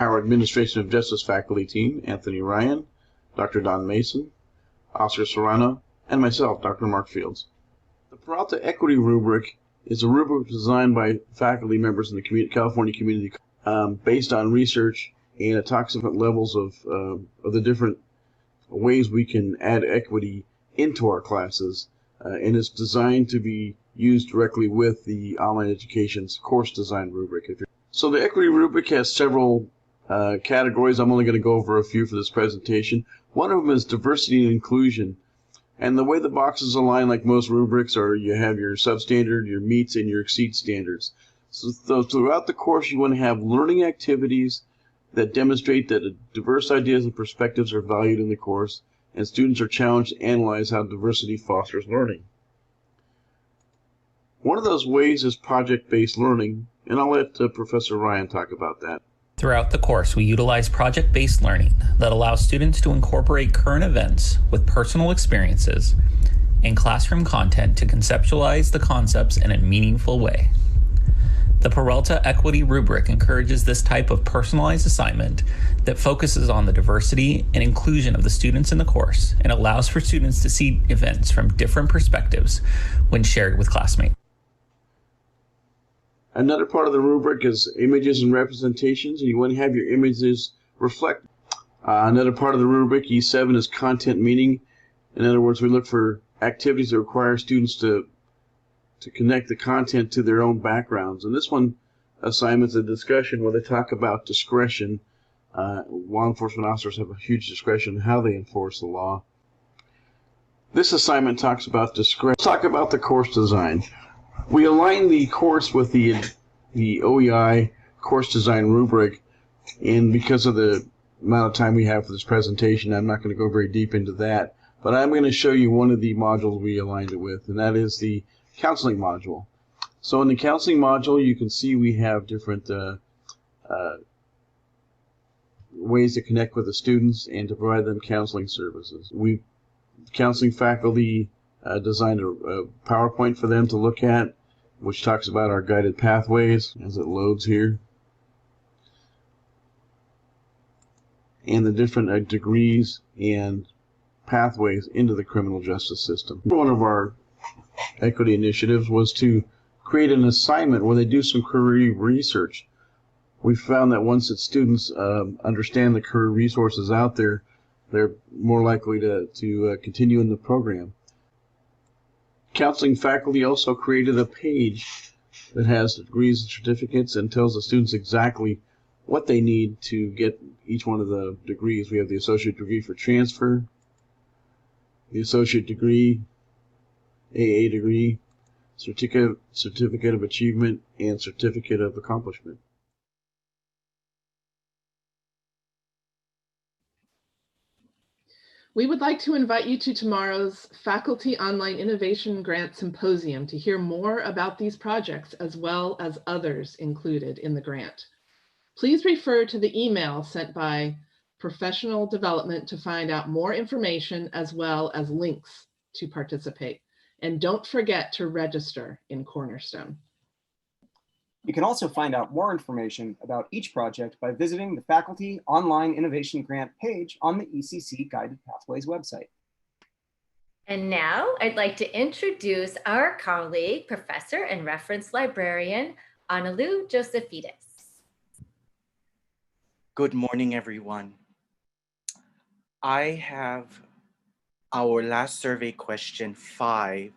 our Administration of Justice faculty team, Anthony Ryan, Dr. Don Mason, Oscar Serrano, and myself, Dr. Mark Fields. The Peralta Equity Rubric is a rubric designed by faculty members in the California community based on research, and it talks about levels of the different ways we can add equity into our classes, and it's designed to be used directly with the online education's course design rubric. So the equity rubric has several categories. I'm only going to go over a few for this presentation. One of them is diversity and inclusion, and the way the boxes align, like most rubrics, are you have your substandard, your meets, and your exceed standards. So throughout the course you want to have learning activities that demonstrate that diverse ideas and perspectives are valued in the course, and students are challenged to analyze how diversity fosters learning. One of those ways is project-based learning, and I'll let Professor Ryan talk about that.
Throughout the course, we utilize project-based learning that allows students to incorporate current events with personal experiences and classroom content to conceptualize the concepts in a meaningful way. The Peralta Equity Rubric encourages this type of personalized assignment that focuses on the diversity and inclusion of the students in the course and allows for students to see events from different perspectives when shared with classmates.
Another part of the rubric is images and representations, and you want to have your images reflect. Another part of the rubric, E7, is content meaning. In other words, we look for activities that require students to connect the content to their own backgrounds. And this one assignment's a discussion where they talk about discretion. Law enforcement officers have a huge discretion in how they enforce the law. This assignment talks about discretion. Let's talk about the course design. We align the course with the OEI course design rubric, and because of the amount of time we have for this presentation, I'm not going to go very deep into that, but I'm going to show you one of the modules we aligned it with, and that is the counseling module. So in the counseling module, you can see we have different ways to connect with the students and to provide them counseling services. Counseling faculty designed a PowerPoint for them to look at, which talks about our guided pathways as it loads here, and the different degrees and pathways into the criminal justice system. One of our equity initiatives was to create an assignment where they do some career research. We found that once that students understand the career resources out there, they're more likely to continue in the program. Counseling faculty also created a page that has degrees and certificates and tells the students exactly what they need to get each one of the degrees. We have the associate degree for transfer, the associate degree, AA degree, certificate of achievement, and certificate of accomplishment.
We would like to invite you to tomorrow's Faculty Online Innovation Grant Symposium to hear more about these projects as well as others included in the grant. Please refer to the email sent by Professional Development to find out more information as well as links to participate. And don't forget to register in Cornerstone.
You can also find out more information about each project by visiting the Faculty Online Innovation Grant page on the ECC Guided Pathways website.
And now I'd like to introduce our colleague, Professor and Reference Librarian, Analu Josephides.
Good morning, everyone. I have our last survey question 5,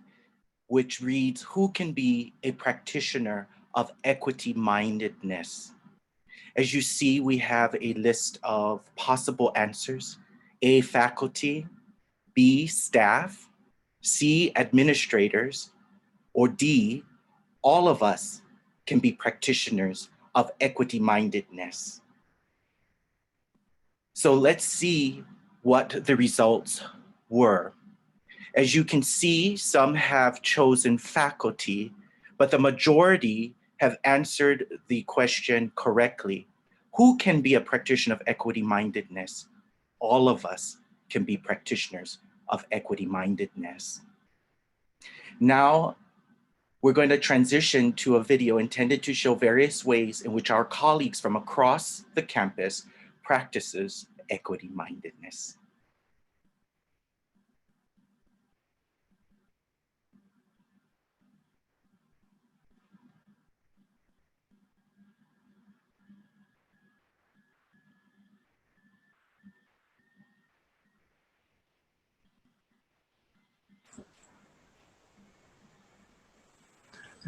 which reads, who can be a practitioner of equity-mindedness? As you see, we have a list of possible answers: A, faculty; B, staff, C, administrators, or D, all of us can be practitioners of equity-mindedness. So let's see what the results were. As you can see, some have chosen faculty, but the majority have answered the question correctly. Who can be a practitioner of equity-mindedness? All of us can be practitioners of equity-mindedness. Now, we're going to transition to a video intended to show various ways in which our colleagues from across the campus practices equity-mindedness.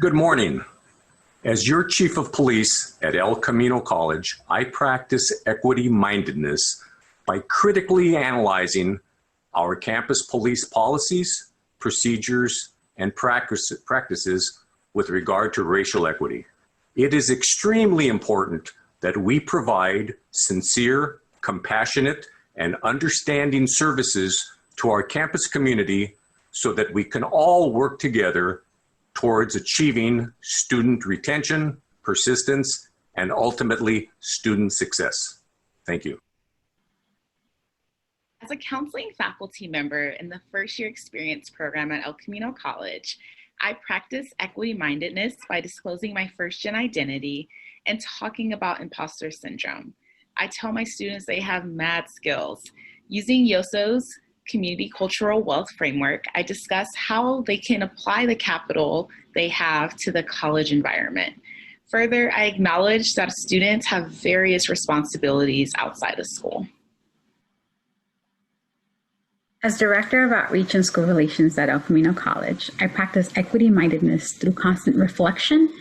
Good morning. As your chief of police at El Camino College, I practice equity-mindedness by critically analyzing our campus police policies, procedures, and practices with regard to racial equity. It is extremely important that we provide sincere, compassionate, and understanding services to our campus community so that we can all work together towards achieving student retention, persistence, and ultimately student success. Thank you.
As a counseling faculty member in the first year experience program at El Camino College, I practice equity-mindedness by disclosing my first-gen identity and talking about imposter syndrome. I tell my students they have mad skills. Using Yoso's Community Cultural Wealth Framework, I discuss how they can apply the capital they have to the college environment. Further, I acknowledge that students have various responsibilities outside of school.
As Director of Outreach and School Relations at El Camino College, I practice equity-mindedness through constant reflection,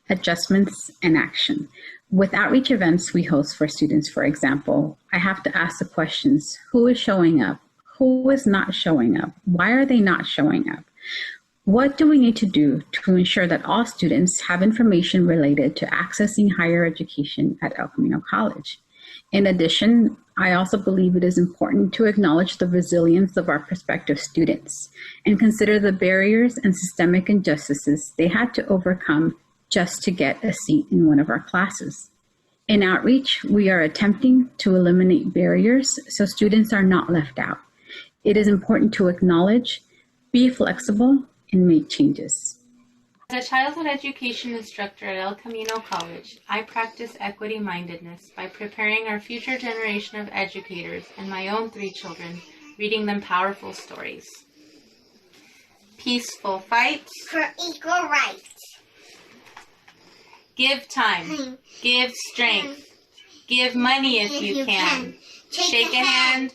adjustments, and action. With outreach events we host for students, for example, I have to ask the questions: who is showing up? Who is not showing up? Why are they not showing up? What do we need to do to ensure that all students have information related to accessing higher education at El Camino College? In addition, I also believe it is important to acknowledge the resilience of our prospective students and consider the barriers and systemic injustices they had to overcome just to get a seat in one of our classes. In outreach, we are attempting to eliminate barriers so students are not left out. It is important to acknowledge, be flexible, and make changes.
As a childhood education instructor at El Camino College, I practice equity-mindedness by preparing our future generation of educators and my own 3 children, reading them powerful stories. Peaceful fight
for equal rights.
Give time. Give strength. Give money if you can. Shake a hand.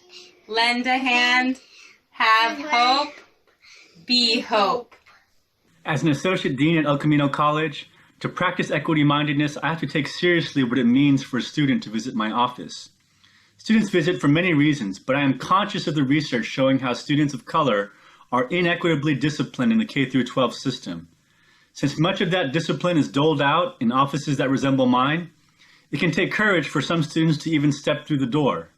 Lend a hand. Have hope. Be hope.
As an associate dean at El Camino College, to practice equity-mindedness, I have to take seriously what it means for a student to visit my office. Students visit for many reasons, but I am conscious of the research showing how students of color are inequitably disciplined in the K-12 system. Since much of that discipline is doled out in offices that resemble mine, it can take courage for some students to even step through the door.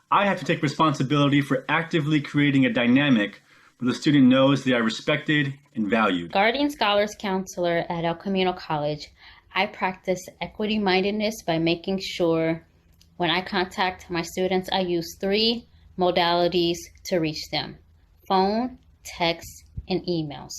I have to take responsibility for actively creating a dynamic where the student knows they are respected and valued.
Guardian Scholars Counselor at El Camino College, I practice equity-mindedness by making sure when I contact my students, I use 3 modalities to reach them: phone, text, and emails.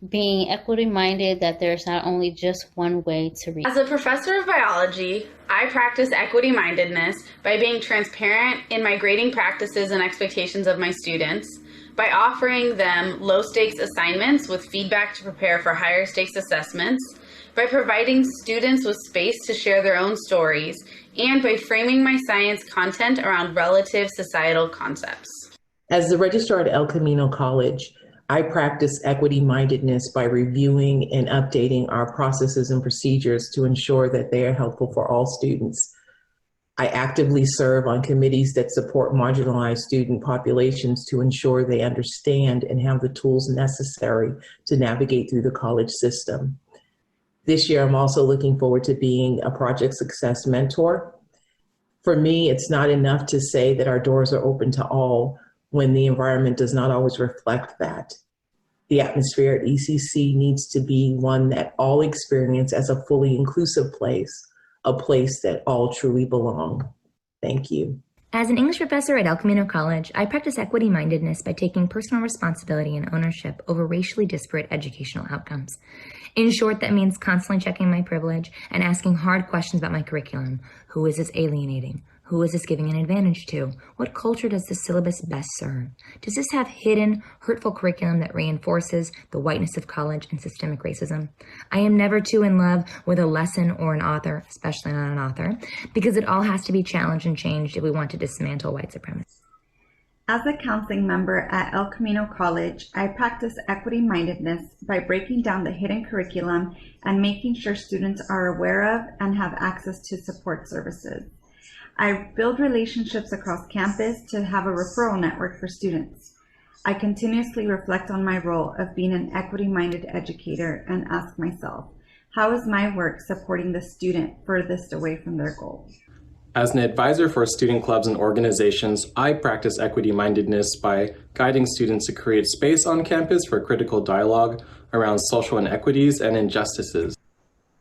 Being equity-minded that there's not only just one way to reach.
As a professor of biology, I practice equity-mindedness by being transparent in my grading practices and expectations of my students, by offering them low-stakes assignments with feedback to prepare for higher-stakes assessments, by providing students with space to share their own stories, and by framing my science content around relative societal concepts.
As the registrar at El Camino College, I practice equity-mindedness by reviewing and updating our processes and procedures to ensure that they are helpful for all students. I actively serve on committees that support marginalized student populations to ensure they understand and have the tools necessary to navigate through the college system. This year, I'm also looking forward to being a project success mentor. For me, it's not enough to say that our doors are open to all when the environment does not always reflect that. The atmosphere at ECC needs to be one that all experience as a fully inclusive place, a place that all truly belong. Thank you.
As an English professor at El Camino College, I practice equity-mindedness by taking personal responsibility and ownership over racially disparate educational outcomes. In short, that means constantly checking my privilege and asking hard questions about my curriculum. Who is this alienating? Who is this giving an advantage to? What culture does this syllabus best serve? Does this have hidden, hurtful curriculum that reinforces the whiteness of college and systemic racism? I am never too in love with a lesson or an author, especially not an author, because it all has to be challenged and changed if we want to dismantle white supremacy.
As a counseling member at El Camino College, I practice equity-mindedness by breaking down the hidden curriculum and making sure students are aware of and have access to support services. I build relationships across campus to have a referral network for students. I continuously reflect on my role of being an equity-minded educator and ask myself, how is my work supporting the student furthest away from their goals?
As an advisor for student clubs and organizations, I practice equity-mindedness by guiding students to create space on campus for critical dialogue around social inequities and injustices.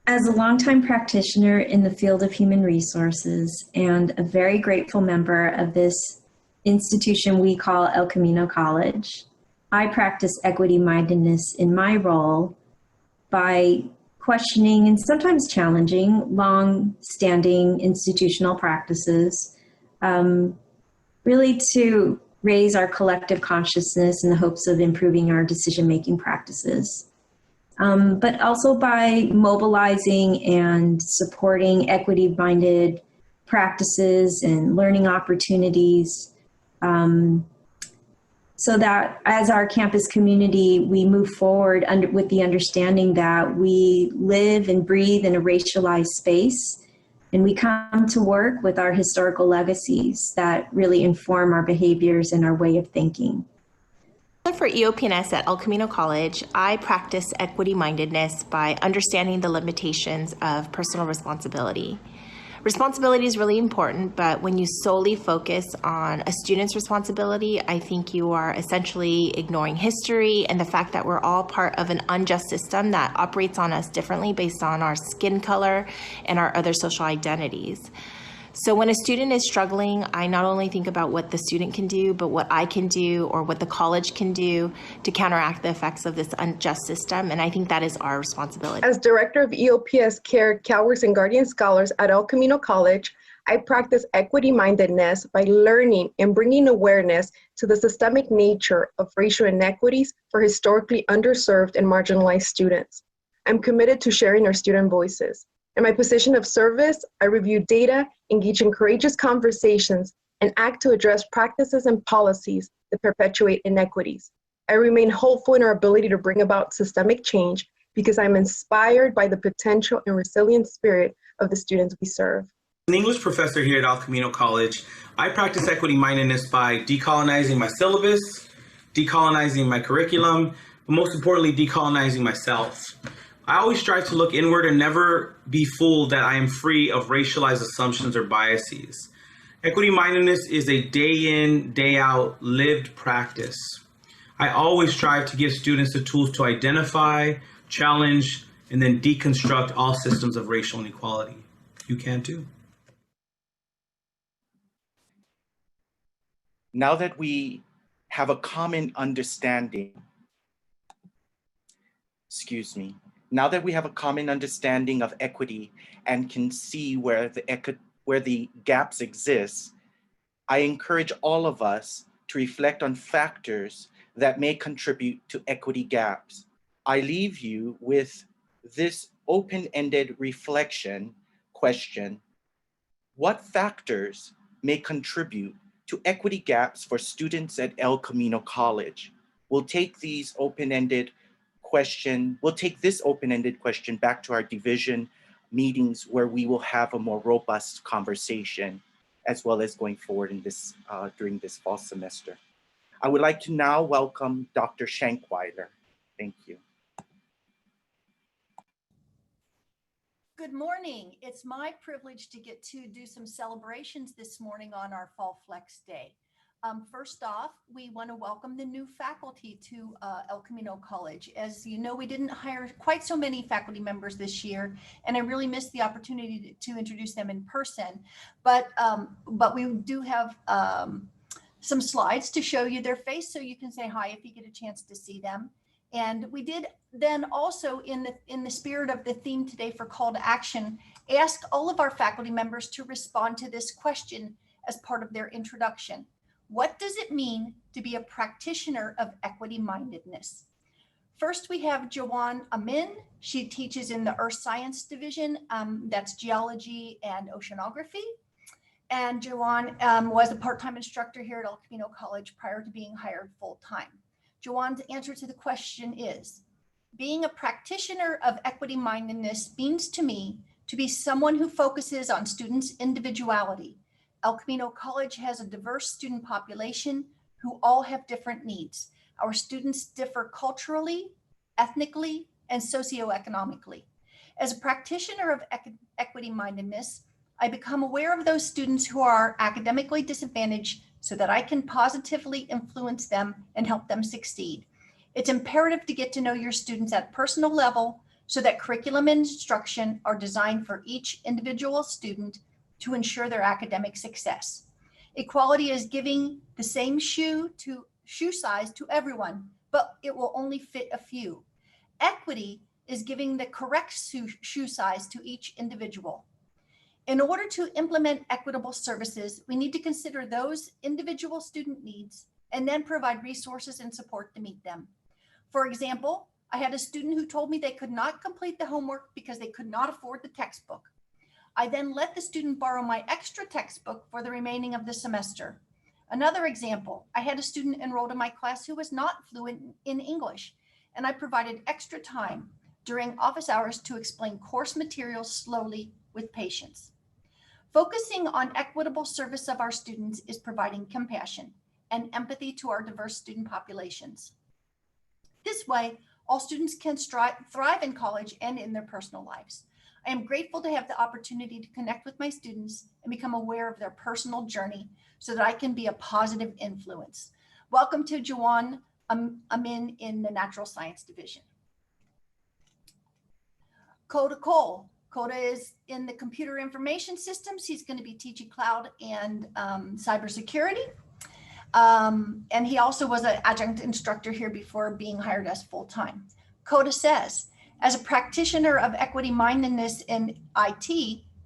As a longtime practitioner in the field of human resources and a very grateful member of this institution we call El Camino College, I practice equity-mindedness in my role by questioning and sometimes challenging long-standing institutional practices, really to raise our collective consciousness in the hopes of improving our decision-making practices. But also by mobilizing and supporting equity-minded practices and learning opportunities, so that as our campus community, we move forward with the understanding that we live and breathe in a racialized space, and we come to work with our historical legacies that really inform our behaviors and our way of thinking.
For EOP&S at El Camino College, I practice equity-mindedness by understanding the limitations of personal responsibility. Responsibility is really important, but when you solely focus on a student's responsibility, I think you are essentially ignoring history and the fact that we're all part of an unjust system that operates on us differently based on our skin color and our other social identities. So when a student is struggling, I not only think about what the student can do, but what I can do or what the college can do to counteract the effects of this unjust system. And I think that is our responsibility.
As Director of EOPS Care, CalWORKs, and Guardian Scholars at El Camino College, I practice equity-mindedness by learning and bringing awareness to the systemic nature of racial inequities for historically underserved and marginalized students. I'm committed to sharing our student voices. In my position of service, I review data, engage in courageous conversations, and act to address practices and policies that perpetuate inequities. I remain hopeful in our ability to bring about systemic change because I'm inspired by the potential and resilient spirit of the students we serve.
As an English professor here at El Camino College, I practice equity-mindedness by decolonizing my syllabus, decolonizing my curriculum, but most importantly, decolonizing myself. I always strive to look inward and never be fooled that I am free of racialized assumptions or biases. Equity-mindedness is a day in, day out lived practice. I always strive to give students the tools to identify, challenge, and then deconstruct all systems of racial inequality. You can too.
Now that we have a common understanding, now that we have a common understanding of equity and can see where the gaps exist, I encourage all of us to reflect on factors that may contribute to equity gaps. I leave you with this open-ended reflection question: what factors may contribute to equity gaps for students at El Camino College? We'll take this open-ended question back to our division meetings where we will have a more robust conversation. as well as going forward in this during this fall semester. I would like to now welcome Dr. Shankweiler. Thank you.
Good morning. It's my privilege to get to do some celebrations this morning on our Fall Flex Day. First off, we want to welcome the new faculty to El Camino College. As you know, we didn't hire quite so many faculty members this year, and I really missed the opportunity to introduce them in person. But we do have some slides to show you their face, so you can say hi if you get a chance to see them. And we did then also, in the spirit of the theme today for Call to Action, ask all of our faculty members to respond to this question as part of their introduction. What does it mean to be a practitioner of equity-mindedness? First, we have Jawan Amin. She teaches in the Earth Science Division, that's geology and oceanography. And Jawan was a part-time instructor here at El Camino College prior to being hired full-time. Jawan's answer to the question is, being a practitioner of equity-mindedness means to me to be someone who focuses on students' individuality. El Camino College has a diverse student population who all have different needs. Our students differ culturally, ethnically, and socioeconomically. As a practitioner of equity-mindedness, I become aware of those students who are academically disadvantaged so that I can positively influence them and help them succeed. It's imperative to get to know your students at a personal level so that curriculum and instruction are designed for each individual student to ensure their academic success. Equality is giving the same shoe size to everyone, but it will only fit a few. Equity is giving the correct shoe size to each individual. In order to implement equitable services, we need to consider those individual student needs and then provide resources and support to meet them. For example, I had a student who told me they could not complete the homework because they could not afford the textbook. I then let the student borrow my extra textbook for the remaining of the semester. Another example, I had a student enrolled in my class who was not fluent in English, and I provided extra time during office hours to explain course materials slowly with patience. Focusing on equitable service of our students is providing compassion and empathy to our diverse student populations. This way, all students can thrive in college and in their personal lives. I am grateful to have the opportunity to connect with my students and become aware of their personal journey so that I can be a positive influence. Welcome to Jawan Amin in the Natural Science Division. Coda Cole. Coda is in the computer information systems. He's going to be teaching cloud and cybersecurity. And he also was an adjunct instructor here before being hired as full-time. Coda says, as a practitioner of equity-mindedness in IT,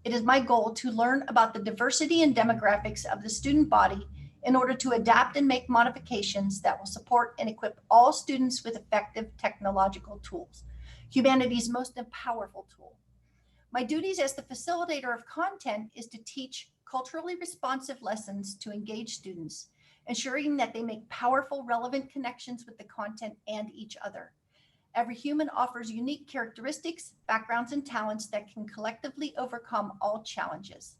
it is my goal to learn about the diversity and demographics of the student body in order to adapt and make modifications that will support and equip all students with effective technological tools, humanity's most powerful tool. My duties as the facilitator of content is to teach culturally responsive lessons to engage students, ensuring that they make powerful, relevant connections with the content and each other. Every human offers unique characteristics, backgrounds, and talents that can collectively overcome all challenges.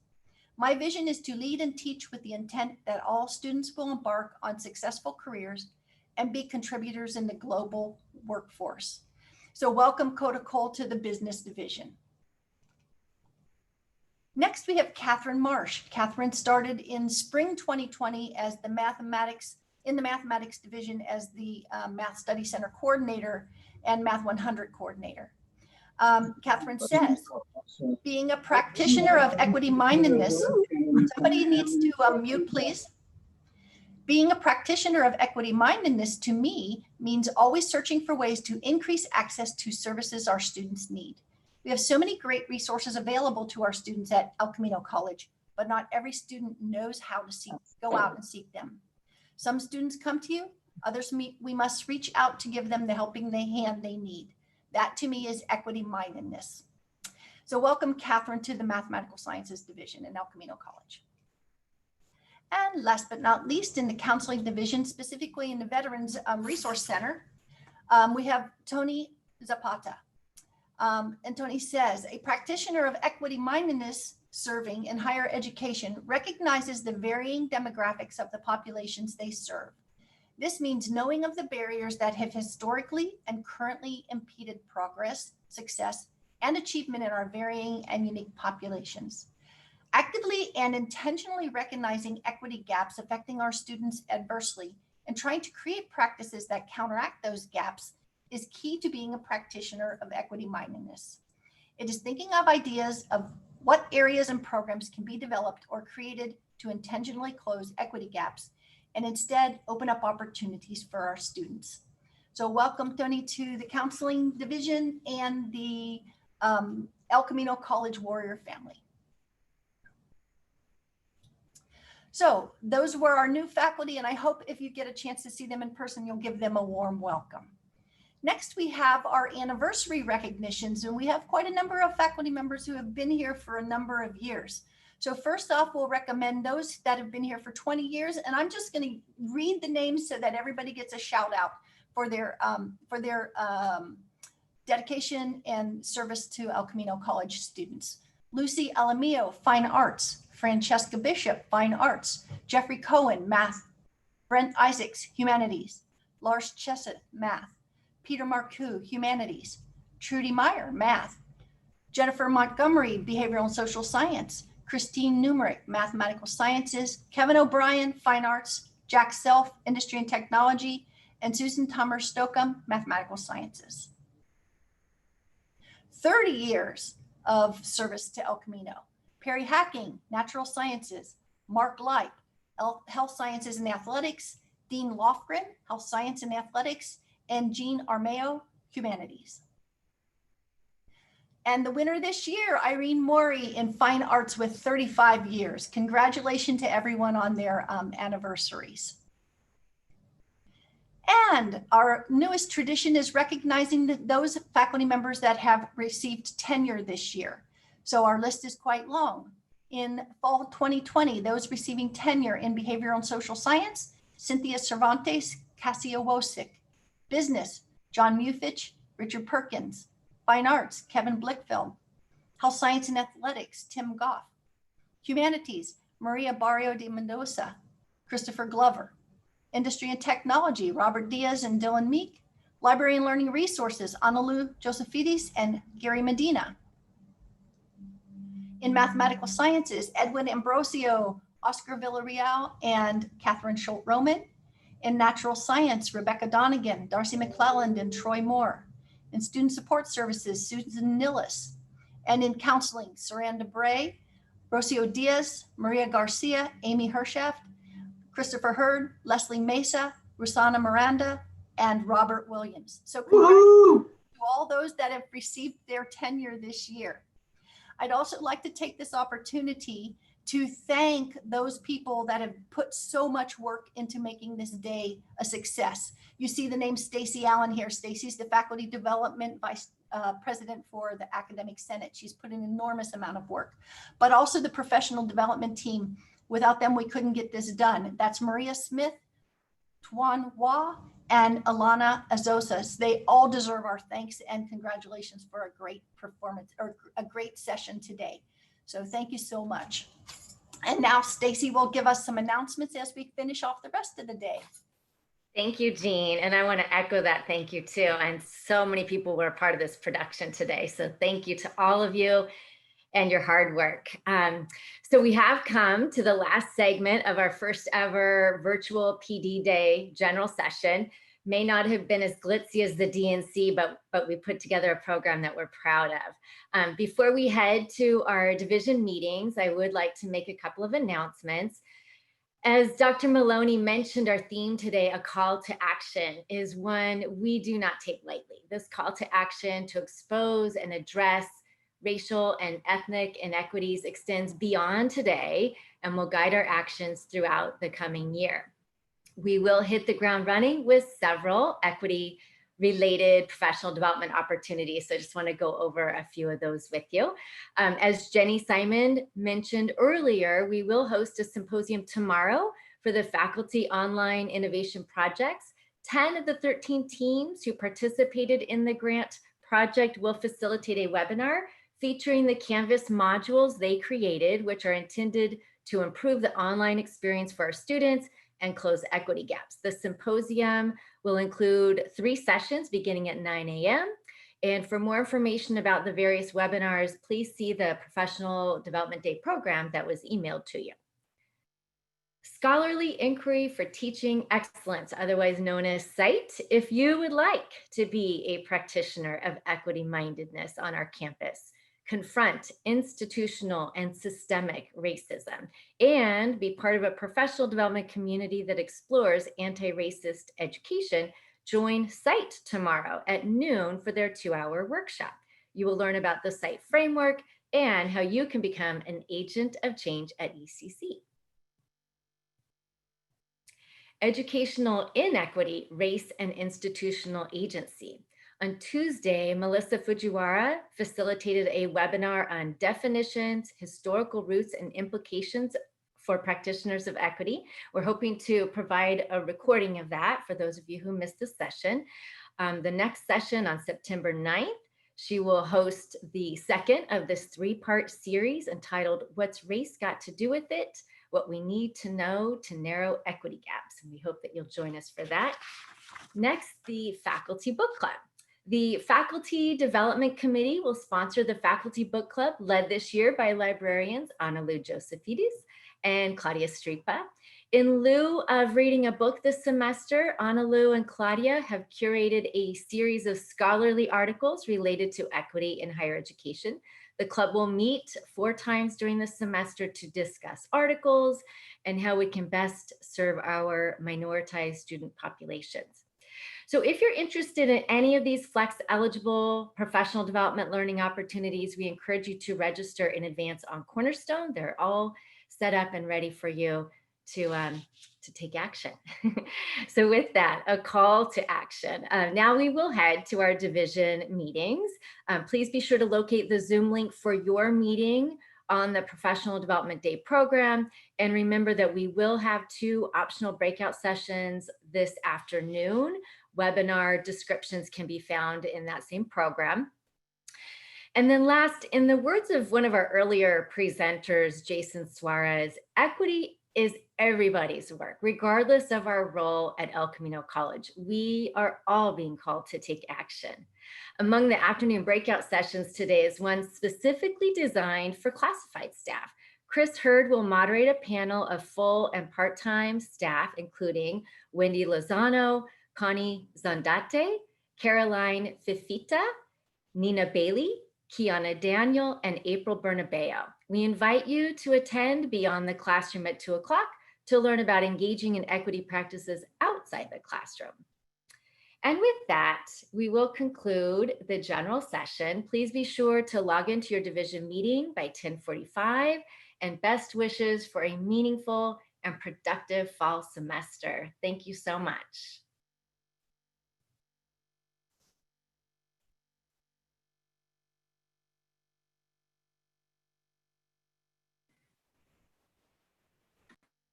My vision is to lead and teach with the intent that all students will embark on successful careers and be contributors in the global workforce. So welcome Coda Cole to the Business Division. Next, we have Catherine Marsh. Catherine started in spring 2020 as the Mathematics Division as the Math Study Center Coordinator and Math 100 Coordinator. Catherine says, being a practitioner of equity-mindedness, somebody needs to mute, please. Being a practitioner of equity-mindedness to me means always searching for ways to increase access to services our students need. We have so many great resources available to our students at El Camino College, but not every student knows how to go out and seek them. Some students come to you, others we must reach out to give them the helping hand they need. That to me is equity-mindedness. So welcome Catherine to the Mathematical Sciences Division in El Camino College. And last but not least, in the Counseling Division, specifically in the Veterans Resource Center, we have Tony Zapata. And Tony says, a practitioner of equity-mindedness serving in higher education recognizes the varying demographics of the populations they serve. This means knowing of the barriers that have historically and currently impeded progress, success, and achievement in our varying and unique populations. Actively and intentionally recognizing equity gaps affecting our students adversely and trying to create practices that counteract those gaps is key to being a practitioner of equity mindedness. It is thinking of ideas of what areas and programs can be developed or created to intentionally close equity gaps and instead open up opportunities for our students. So welcome, Tony, to the Counseling Division and the El Camino College Warrior family. So those were our new faculty, and I hope if you get a chance to see them in person, you'll give them a warm welcome. Next, we have our anniversary recognitions, and we have quite a number of faculty members who have been here for a number of years. So first off, we'll recommend those that have been here for 20 years, and I'm just going to read the names so that everybody gets a shout out for their dedication and service to El Camino College students. Lucy Alamillo, Fine Arts. Francesca Bishop, Fine Arts. Jeffrey Cohen, Math. Brent Isaacs, Humanities. Lars Chesed, Math. Peter Marcoux, Humanities. Trudy Meyer, Math. Jennifer Montgomery, Behavioral and Social Science. Christine Numerick, Mathematical Sciences. Kevin O'Brien, Fine Arts. Jack Self, Industry and Technology. And Susan Tummer Stockham, Mathematical Sciences. 30 years of service to El Camino. Perry Hacking, Natural Sciences. Mark Leip, Health Sciences and Athletics. Dean Lofgren, Health Science and Athletics. And Jean Armeo, Humanities. And the winner this year, Irene Maury in Fine Arts with 35 years. Congratulations to everyone on their anniversaries. And our newest tradition is recognizing those faculty members that have received tenure this year. So our list is quite long. In fall 2020, those receiving tenure in Behavioral and Social Science, Cynthia Cervantes, Cassia Wosick. Business, John Mufich, Richard Perkins. Fine Arts, Kevin Blickfeld. Health Science and Athletics, Tim Goff. Humanities, Maria Barrio de Mendoza, Christopher Glover. Industry and Technology, Robert Diaz and Dylan Meek. Library and Learning Resources, Analu Josephidis and Gary Medina. In Mathematical Sciences, Edwin Ambrosio, Oscar Villarreal, and Catherine Schultz-Roman. In Natural Science, Rebecca Donegan, Darcy McClelland, and Troy Moore. In Student Support Services, Susan Nillis. And in Counseling, Saranda Bray, Rocio Diaz, Maria Garcia, Amy Hershaft, Christopher Hurd, Leslie Mesa, Rusana Miranda, and Robert Williams. So congratulations to all those that have received their tenure this year. I'd also like to take this opportunity to thank those people that have put so much work into making this day a success. You see the name Stacy Allen here. Stacy's the Faculty Development Vice President for the Academic Senate. She's put an enormous amount of work, but also the professional development team. Without them, we couldn't get this done. That's Maria Smith, Tuan Hua, and Alana Azosas. They all deserve our thanks and congratulations for a great performance or a great session today. So thank you so much. And now Stacy will give us some announcements as we finish off the rest of the day.
Thank you, Jean. And I want to echo that thank you too. And so many people were a part of this production today. So thank you to all of you and your hard work. So we have come to the last segment of our first ever virtual PD Day general session. May not have been as glitzy as the DNC, but we put together a program that we're proud of. Before we head to our division meetings, I would like to make a couple of announcements. As Dr. Maloney mentioned, our theme today, a call to action, is one we do not take lightly. This call to action to expose and address racial and ethnic inequities extends beyond today and will guide our actions throughout the coming year. We will hit the ground running with several equity-related professional development opportunities. So I just want to go over a few of those with you. As Jenny Simon mentioned earlier, we will host a symposium tomorrow for the Faculty Online Innovation Projects. 10 of the 13 teams who participated in the grant project will facilitate a webinar featuring the Canvas modules they created, which are intended to improve the online experience for our students and close equity gaps. The symposium will include 3 sessions beginning at 9 a.m. And for more information about the various webinars, please see the Professional Development Day program that was emailed to you. Scholarly Inquiry for Teaching Excellence, otherwise known as SITE. If you would like to be a practitioner of equity mindedness on our campus, confront institutional and systemic racism, and be part of a professional development community that explores anti-racist education, join SITE tomorrow at noon for their 2-hour workshop. You will learn about the SITE framework and how you can become an agent of change at ECC. Educational Inequity, Race and Institutional Agency. On Tuesday, Melissa Fujiwara facilitated a webinar on definitions, historical roots, and implications for practitioners of equity. We're hoping to provide a recording of that for those of you who missed the session. The next session on September 9th, she will host the second of this 3-part series entitled What's Race Got to Do With It? What we need to know to narrow equity gaps. And we hope that you'll join us for that. Next, the Faculty Book Club. The Faculty Development Committee will sponsor the Faculty Book Club led this year by librarians Analu Josephides and Claudia Stripa. In lieu of reading a book this semester, Analu and Claudia have curated a series of scholarly articles related to equity in higher education. The club will meet 4 times during the semester to discuss articles and how we can best serve our minoritized student populations. So if you're interested in any of these flex eligible professional development learning opportunities, we encourage you to register in advance on Cornerstone. They're all set up and ready for you to take action. So with that, a call to action. Now we will head to our division meetings. Please be sure to locate the Zoom link for your meeting on the Professional Development Day program. And remember that we will have 2 optional breakout sessions this afternoon. Webinar descriptions can be found in that same program. And then last, in the words of one of our earlier presenters, Jason Suarez, equity is everybody's work, regardless of our role at El Camino College. We are all being called to take action. Among the afternoon breakout sessions today is one specifically designed for classified staff. Chris Hurd will moderate a panel of full and part-time staff, including Wendy Lozano, Connie Zandate, Caroline Fifita, Nina Bailey, Kiana Daniel, and April Bernabeo. We invite you to attend Beyond the Classroom at 2 o'clock to learn about engaging in equity practices outside the classroom. And with that, we will conclude the general session. Please be sure to log into your division meeting by 10:45, and best wishes for a meaningful and productive fall semester. Thank you so much.